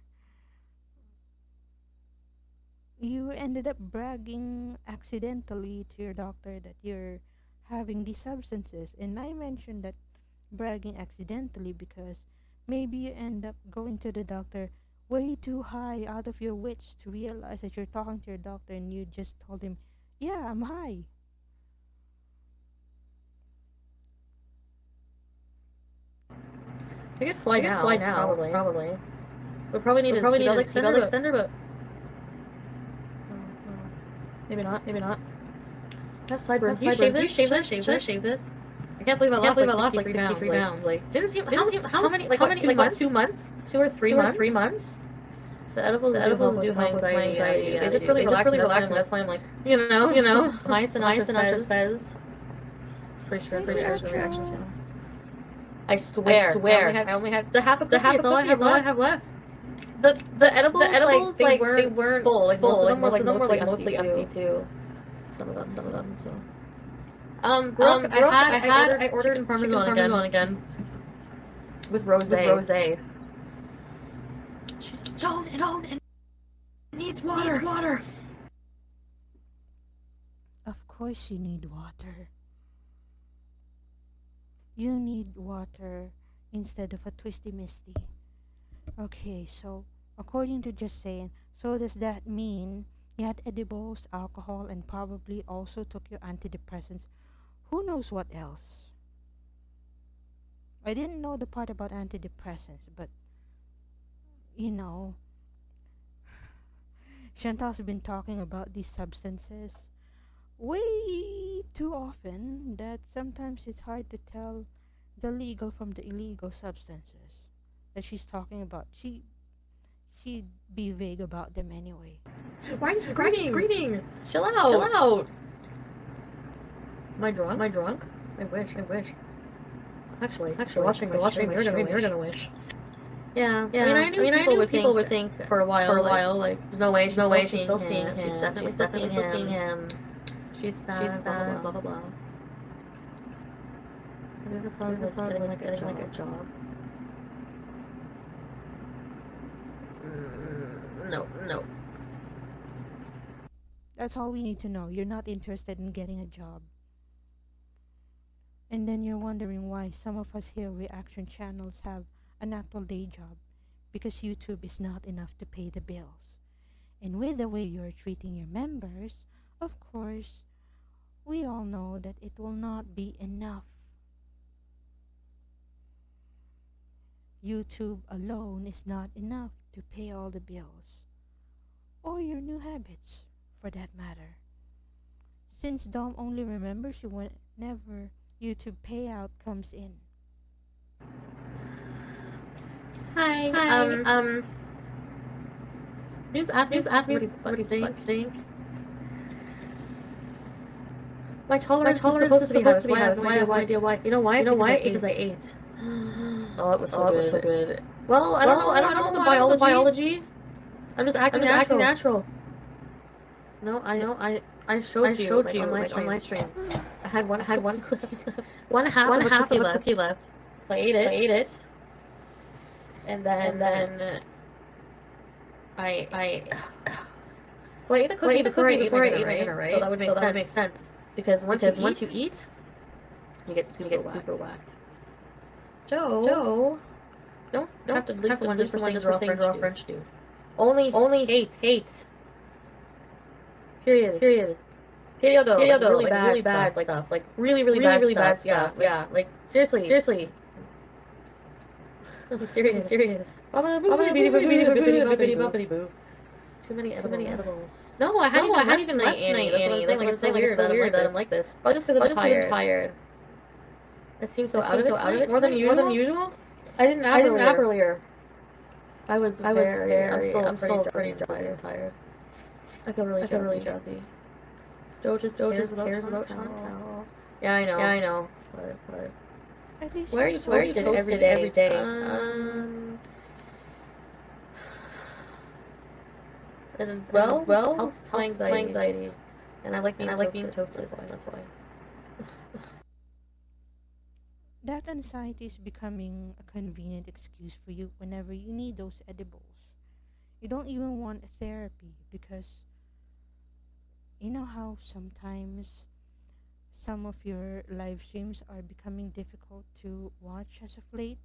[SPEAKER 1] you ended up bragging accidentally to your doctor that you're having these substances. And I mentioned that bragging accidentally because Maybe you end up going to the doctor way too high out of your wits to realize that you're talking to your doctor and you just told him, "Yeah, I'm high."
[SPEAKER 5] I could fly now. Probably. Would probably need a seatbelt extender, but maybe not. I have sideburns. Do you shave this? I can't believe I lost like 63 pounds. Like, didn't seem how many 2 months? 2 or 3 months? The edibles do help with my anxiety. They just really relax me. That's why I'm like, you know, my Sinatra says. Pretty sure it's actually the reaction channel. I swear. I only had the half a cookie. That's all I have left. The edibles like, they weren't full. Like most of them were like mostly empty too. Some of them. So. Brooke, I ordered chicken parmesan again. With rosé. She's stoned and needs water.
[SPEAKER 1] Of course you need water. You need water instead of a twisty misty. Okay, so according to just saying, so does that mean you had edibles, alcohol, and probably also took your antidepressants? Who knows what else? I didn't know the part about antidepressants, but you know, Chantal's been talking about these substances way too often that sometimes it's hard to tell the legal from the illegal substances that she's talking about. She'd be vague about them anyway.
[SPEAKER 5] Why are you screaming? Chill out. Am I drunk? I wish. Actually, watching my stream, you're gonna wish. Yeah. I mean, I knew people would think for a while, like, there's no way she's still seeing him. She's definitely still seeing him. She's sad, blah blah blah. Have you ever thought of getting like a job? No.
[SPEAKER 1] That's all we need to know. You're not interested in getting a job. And then you're wondering why some of us here reaction channels have an actual day job, because YouTube is not enough to pay the bills. And with the way you're treating your members, of course, we all know that it will not be enough. YouTube alone is not enough to pay all the bills, or your new habits, for that matter. Since Dom only remembers you whenever YouTube payout comes in.
[SPEAKER 5] Hi. You just ask me what he's stink. My tolerance is supposed to be high. I have no idea why. You know why? Because I ate. Oh, it was so good. Well, I don't know the biology. I'm just acting natural. No, I showed you on my stream. I had one cookie left. One half of a cookie left. So I ate it. And then I well, I ate the cookie before I ate my dinner, right? So that would make sense. Because once you eat, you get super whacked. Joe, don't have to leave someone just for saying raw French stew. Only hates. Period. Really bad stuff. Like really bad stuff. Yeah. Like seriously. Serious. Too many edibles. No, I hadn't even last night, Annie. That's what I'm saying. Like, it's so weird that I'm like this. Oh, just because I'm tired. I seem so out of it. More than usual. I didn't nap earlier. I'm still pretty tired. I feel really drowsy. Joe just cares about Chantal. Yeah, I know. But
[SPEAKER 1] At least
[SPEAKER 5] where are you toasted every day? And well, helps my anxiety. And I like being toasted. That's why.
[SPEAKER 1] that anxiety is becoming a convenient excuse for you whenever you need those edibles. You don't even want therapy because you know how sometimes some of your live streams are becoming difficult to watch as of late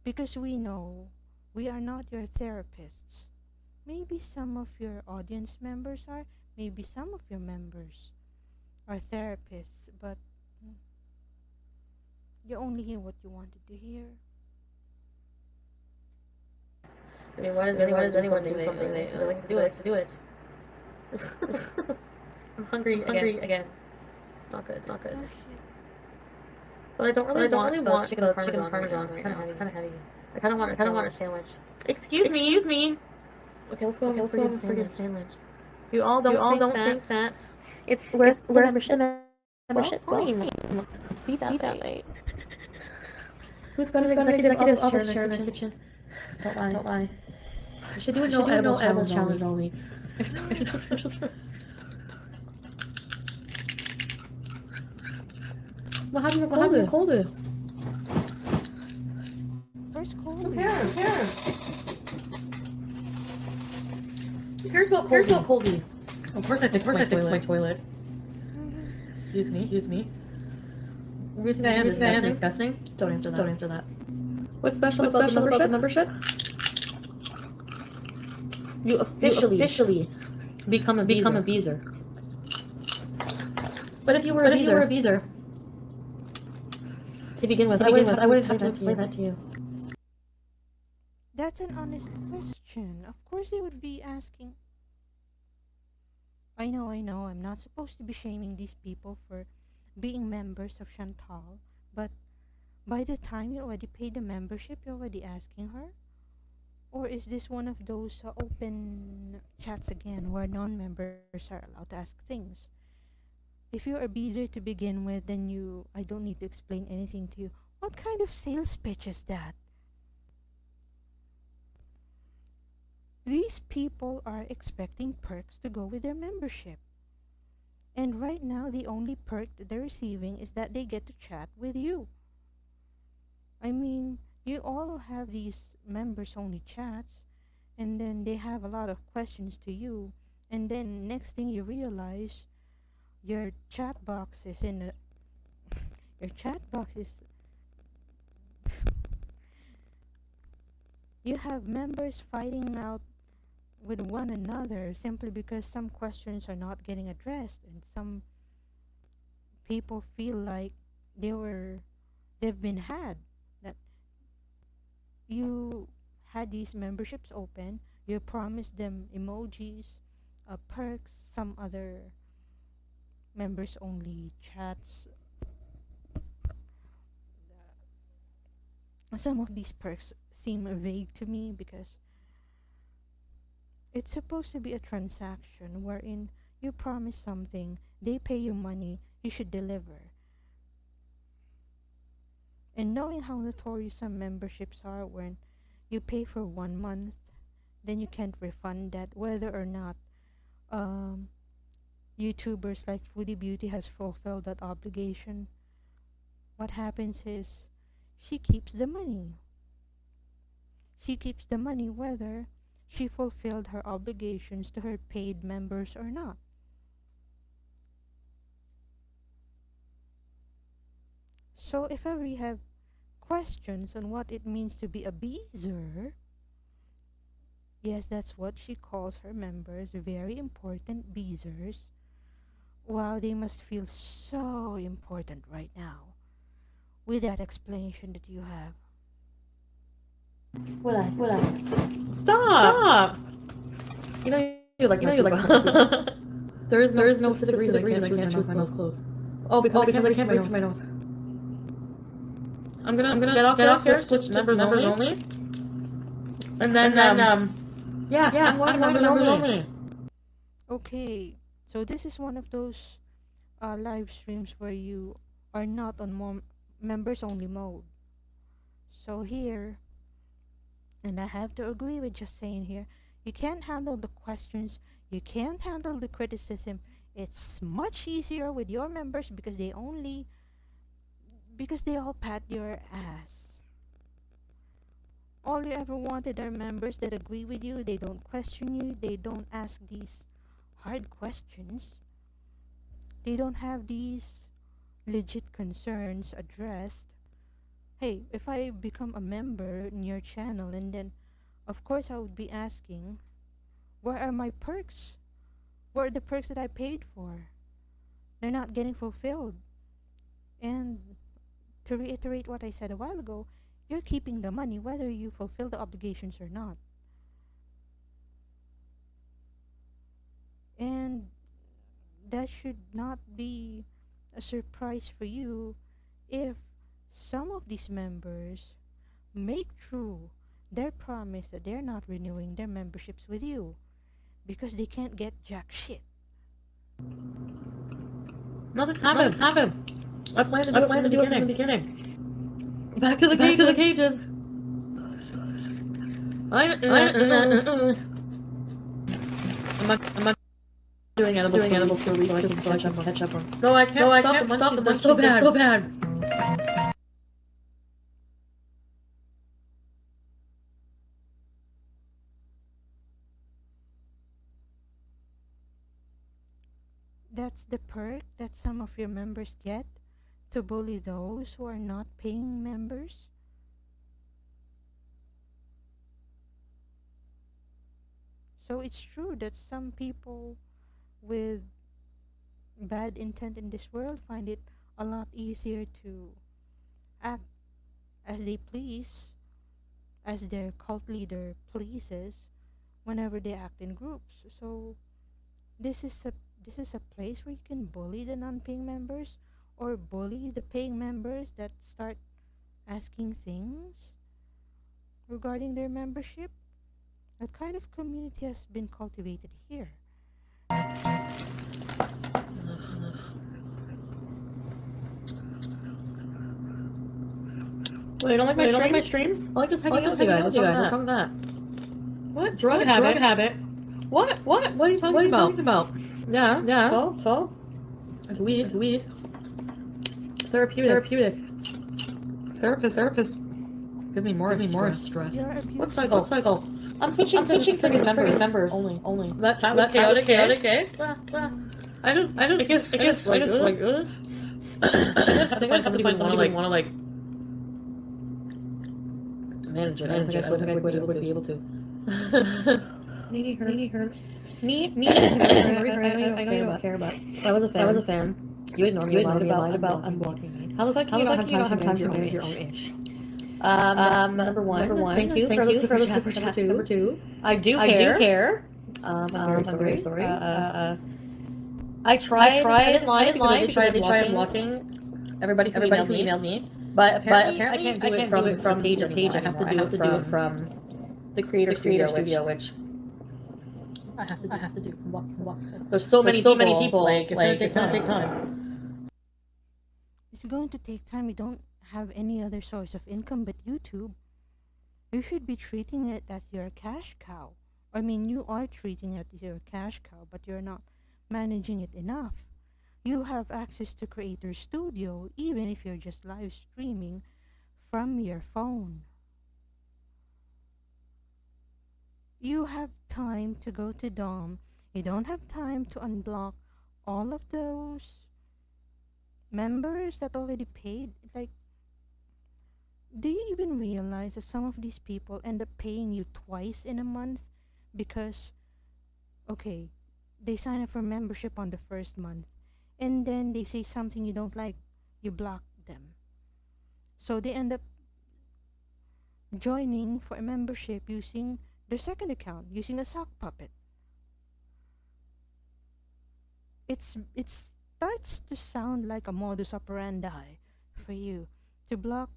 [SPEAKER 1] Because we know we are not your therapists. Maybe some of your audience members are, maybe some of your members are therapists, but you only hear what you wanted to hear.
[SPEAKER 5] I mean, why does anyone do something they like to do it? I'm hungry again. Not good.
[SPEAKER 1] Oh shit.
[SPEAKER 5] But I don't really want the chicken parmesan. It's kind of heavy. I kind of want a sandwich. Excuse me. Okay, let's go. Let's go for a sandwich. You all don't think that it's worth the membership. Membership. Fine. Be that way. Who's got an executive office chair in the kitchen? Don't lie. I should do a no edibles challenge all week. What happened to Colder?
[SPEAKER 1] Where's Colby?
[SPEAKER 5] Who cares about Colby? Of course I fixed my toilet. Excuse me. You think I am disgusting? Don't answer that. What's special about the membership? You officially become a beezer. But if you were a beezer, to begin with, I would have to explain that to you.
[SPEAKER 1] That's an honest question. Of course they would be asking. I know, I'm not supposed to be shaming these people for being members of Chantal, but by the time you already paid the membership, you're already asking her? Or is this one of those open chats again where non-members are allowed to ask things? If you're a beezer to begin with, then I don't need to explain anything to you. What kind of sales pitch is that? These people are expecting perks to go with their membership. And right now, the only perk that they're receiving is that they get to chat with you. I mean, you all have these members-only chats, and then they have a lot of questions to you, and then next thing you realize, your chat box is you have members fighting out with one another simply because some questions are not getting addressed, and some people feel like they've been had, that you had these memberships open, you promised them emojis, perks, some other members only chats. Some of these perks seem vague to me because it's supposed to be a transaction wherein you promise something, they pay you money, you should deliver. And knowing how notorious some memberships are, when you pay for 1 month, then you can't refund that, whether or not YouTubers like Foodie Beauty has fulfilled that obligation. What happens is she keeps the money. She keeps the money whether she fulfilled her obligations to her paid members or not. So if ever you have questions on what it means to be a beezer, yes, that's what she calls her members, very important beezers. Wow, they must feel so important right now with that explanation that you have.
[SPEAKER 5] Will I? Stop! You know you like There is no specific reason I can't choose my clothes. Oh, because I can't breathe through my nose. I'm gonna get off here, switch to members only. And then yeah, I'm members only.
[SPEAKER 1] Okay, so this is one of those live streams where you are not on members only mode. So here, and I have to agree with just saying here, you can't handle the questions, you can't handle the criticism. It's much easier with your members because they all pat your ass. All you ever wanted are members that agree with you, they don't question you, they don't ask these hard questions, they don't have these legit concerns addressed. hey, if I become a member in your channel, and then of course I would be asking, where are my perks? Where are the perks that I paid for? They're not getting fulfilled. And to reiterate what I said a while ago, you're keeping the money whether you fulfill the obligations or not. And that should not be a surprise for you if some of these members make true their promise that they're not renewing their memberships with you because they can't get jack shit.
[SPEAKER 3] Nothing happened. I planned to do it in the beginning. Back to the cages. I'm not doing edibles for a week just so I can catch up on. No, I can't stop them. They're so bad.
[SPEAKER 1] That's the perk that some of your members get, to bully those who are not paying members. So it's true that some people with bad intent in this world find it a lot easier to act as they please, as their cult leader pleases, whenever they act in groups. So this is a place where you can bully the non-paying members or bully the paying members that start asking things regarding their membership. That kind of community has been cultivated here.
[SPEAKER 3] Wait, you don't like my streams? I like just hanging out with you guys. What's wrong with that? What? Drug habit? What? What are you talking about? Yeah. So? It's weed. Therapeutic. Therapist. Give me more stress. What cycle? I'm switching to members only. That chaotic, eh? I guess like I think somebody wanna like manage it. I don't think I would be able to. Me. I know you don't care, but I was a fan. You ignored me about unblocking me. How the fuck you not have time to manage your own ish? Number one. Thank you for the super chat. Number two, I do care. I'm very sorry. I tried. I didn't lie. They tried unblocking everybody who emailed me. But apparently I can't do it from page. I have to do it from the creator studio, which I have to do. Walk. There's so many people. Like it's gonna take time.
[SPEAKER 1] It's going to take time. You don't have any other source of income but YouTube. You should be treating it as your cash cow. I mean, you are treating it as your cash cow, but you're not managing it enough. You have access to Creator Studio even if you're just live streaming from your phone. You have time to go to DOM. You don't have time to unblock all of those members that already paid. Like, do you even realize that some of these people end up paying you twice in a month? Because, okay, they sign up for membership on the first month, and then they say something you don't like, you block them. So they end up joining for a membership using their second account, using a sock puppet. It starts to sound like a modus operandi for you to block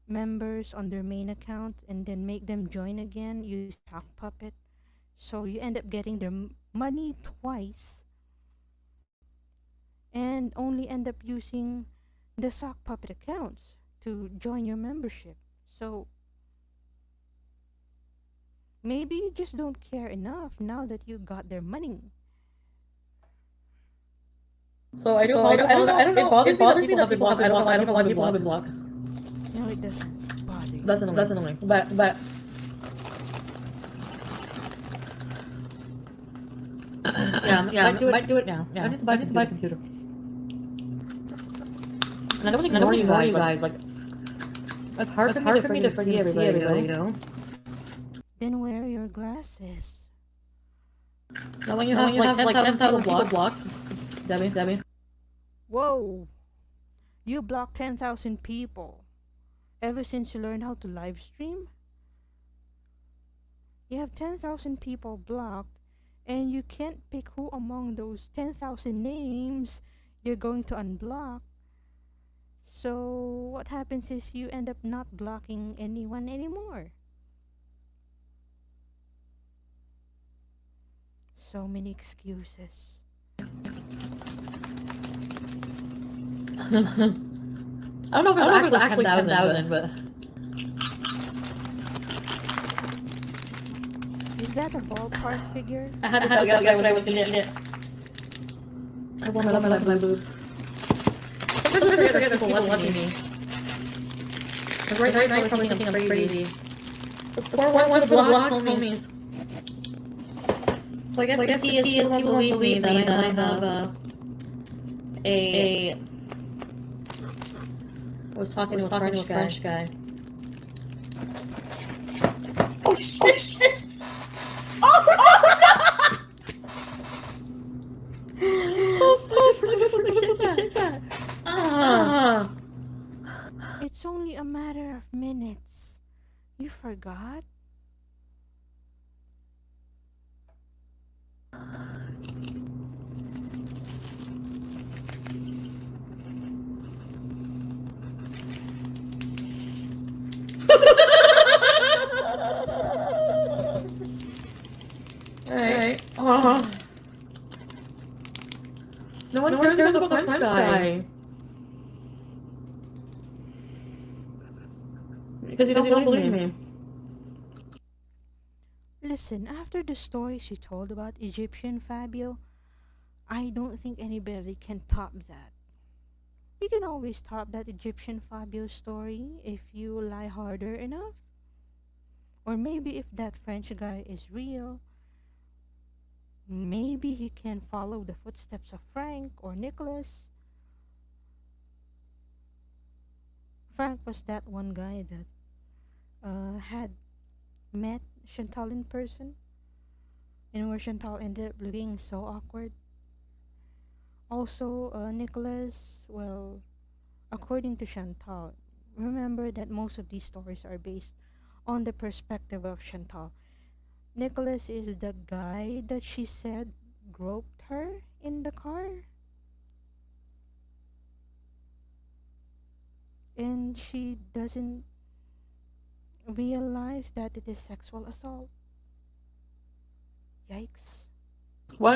[SPEAKER 1] members on their main account and then make them join again, use sock puppet. So you end up getting their money twice and only end up using the sock puppet accounts to join your membership. So maybe you just don't care enough now that you got their money.
[SPEAKER 3] So I don't know. It bothers me that people have been blocked. I don't know why people have been blocked.
[SPEAKER 1] No, it doesn't bother you.
[SPEAKER 3] That's annoying. But yeah, I might do it now. Yeah, I need to buy a computer. And I don't ignore you guys. Like,
[SPEAKER 5] It's hard for me to see everybody, you know?
[SPEAKER 1] Then wear your glasses.
[SPEAKER 5] Now when you have like 10,000 people blocked, Debbie.
[SPEAKER 1] Whoa! You blocked 10,000 people ever since you learned how to live stream? You have 10,000 people blocked, and you can't pick who among those 10,000 names you're going to unblock. So what happens is you end up not blocking anyone anymore. So many excuses.
[SPEAKER 5] I don't know if it was actually 10,000, but
[SPEAKER 1] Is that a ballpark figure?
[SPEAKER 5] I had to guess what I was gonna eat it. I want my boobs. Sometimes I forget people watching me. Right now, I'm probably thinking I'm crazy. Poor one of the blocked homies. So I guess he is people believe me that I have a I was talking to a French guy. Oh shit! Oh forget that.
[SPEAKER 1] It's only a matter of minutes. You forgot?
[SPEAKER 5] Alright. No one cares about the French guy. Because you don't believe me.
[SPEAKER 1] Listen, after the stories you told about Egyptian Fabio, I don't think anybody can top that. You can always top that Egyptian Fabio story if you lie harder enough. Or maybe if that French guy is real, maybe he can follow the footsteps of Frank or Nicholas. Frank was that one guy that had met Chantal in person, and where Chantal ended up looking so awkward. Also, Nicholas, well, according to Chantal, remember that most of these stories are based on the perspective of Chantal. Nicholas is the guy that she said groped her in the car. And she doesn't realize that it is sexual assault. Yikes.
[SPEAKER 5] We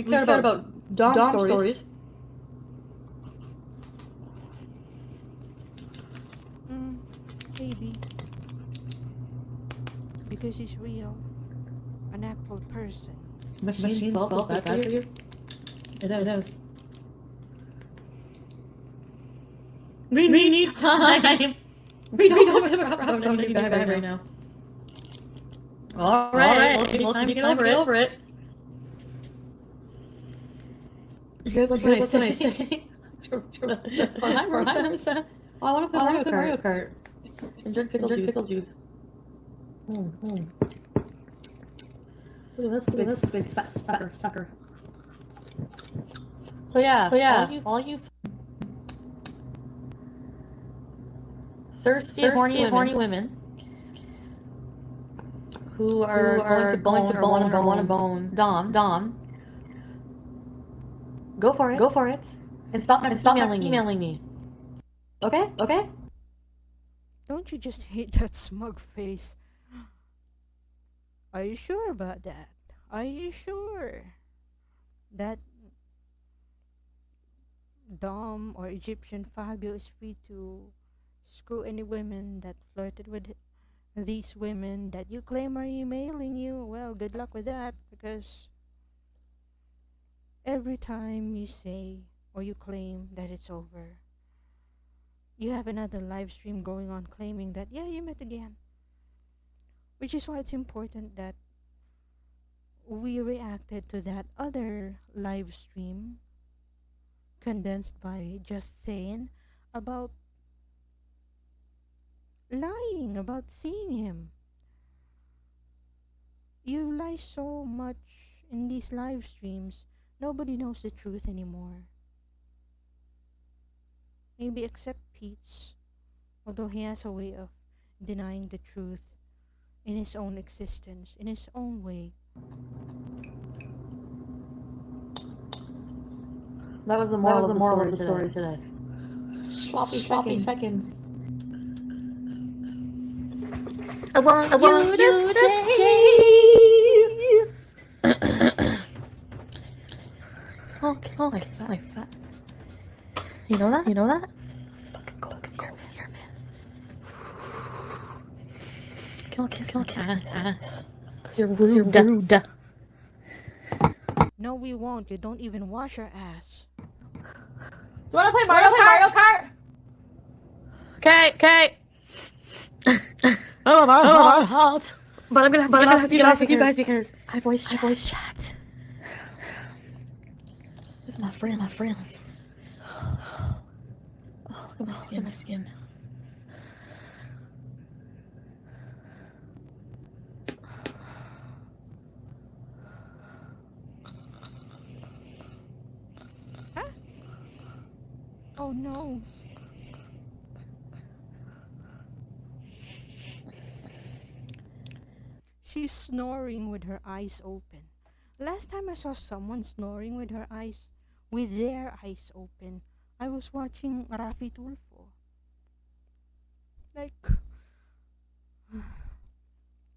[SPEAKER 5] care about Dom stories.
[SPEAKER 1] Maybe. Because he's real. An actual person.
[SPEAKER 5] Machine self is bad for you? It is. We need time. We don't have a problem to be bad right now. Alright, well, time to get over it. You guys like what I say? Hi, Marissa. Oh, I want to play Mario Kart. And drink pickle juice. Ooh, this is a big fat sucker. So yeah, all you thirsty, horny women who are going to bone Dom. Go for it, and stop emailing me. Okay?
[SPEAKER 1] Don't you just hate that smug face? Are you sure about that? Are you sure that Dom or Egyptian Fabio is free to screw any women that flirted with these women that you claim are emailing you? Well, good luck with that, because every time you say or you claim that it's over, you have another live stream going on claiming that, yeah, you met again. Which is why it's important that we reacted to that other live stream condensed by Just Saying about lying about seeing him. You lie so much in these live streams, nobody knows the truth anymore. Maybe except Pete's, although he has a way of denying the truth in his own existence, in his own way.
[SPEAKER 3] That was the moral of the story today. Sloppy seconds.
[SPEAKER 5] I want you to stay. Oh, kiss my face. You know that? Fucking cold here, man. Kiss my ass. Cause you're rude.
[SPEAKER 1] No, we won't. You don't even wash your ass.
[SPEAKER 3] You wanna play Mario Kart?
[SPEAKER 5] Okay. Oh, my heart. But I'm gonna have to get off with you guys because I voice chat with my friends. Oh, look at my skin.
[SPEAKER 1] Oh no. She's snoring with her eyes open. Last time I saw someone snoring with their eyes open, I was watching Rafi Tulfo. Like,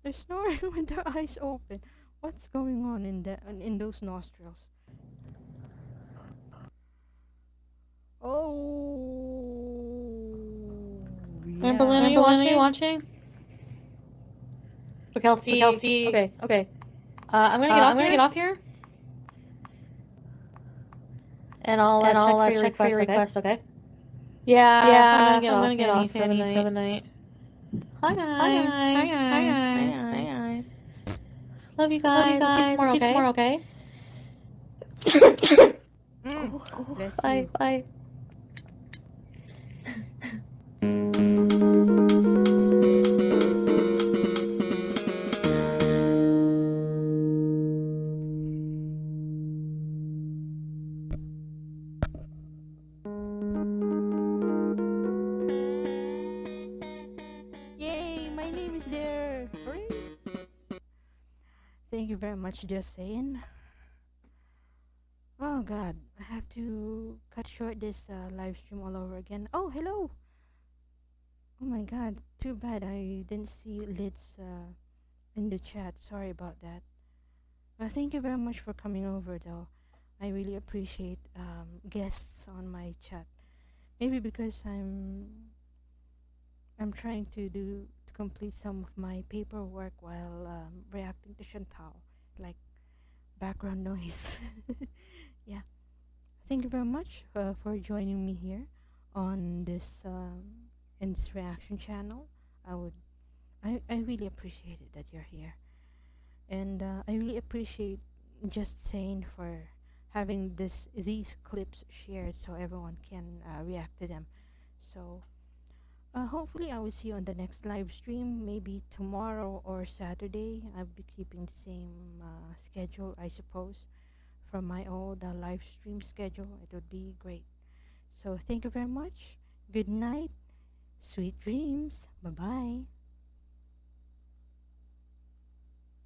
[SPEAKER 1] they're snoring with their eyes open. What's going on in those nostrils? Oh,
[SPEAKER 3] Amber Lynn, are you watching? Kelsey. Okay. I'm gonna get off here. And I'll check for your request, okay? Yeah, I'm gonna get off for the night. Hi guys. Love you guys. See you tomorrow, okay?
[SPEAKER 1] Bless
[SPEAKER 3] Bye.
[SPEAKER 1] you. Yay, my name is there. Hooray. Thank you very much, just saying. Oh god, I have to cut short this live stream all over again. Oh, hello. Oh my god, too bad I didn't see Lid's in the chat. Sorry about that. Thank you very much for coming over though. I really appreciate guests on my chat. Maybe because I'm trying to complete some of my paperwork while reacting to Chantal, like background noise. Yeah. Thank you very much for joining me here on this in this reaction channel. I really appreciate it that you're here, and I really appreciate just saying for having these clips shared so everyone can react to them. So hopefully I will see you on the next live stream, maybe tomorrow or Saturday. I'll be keeping the same schedule, I suppose, from my old live stream schedule. It would be great. So thank you very much. Good night. Sweet dreams. Bye bye.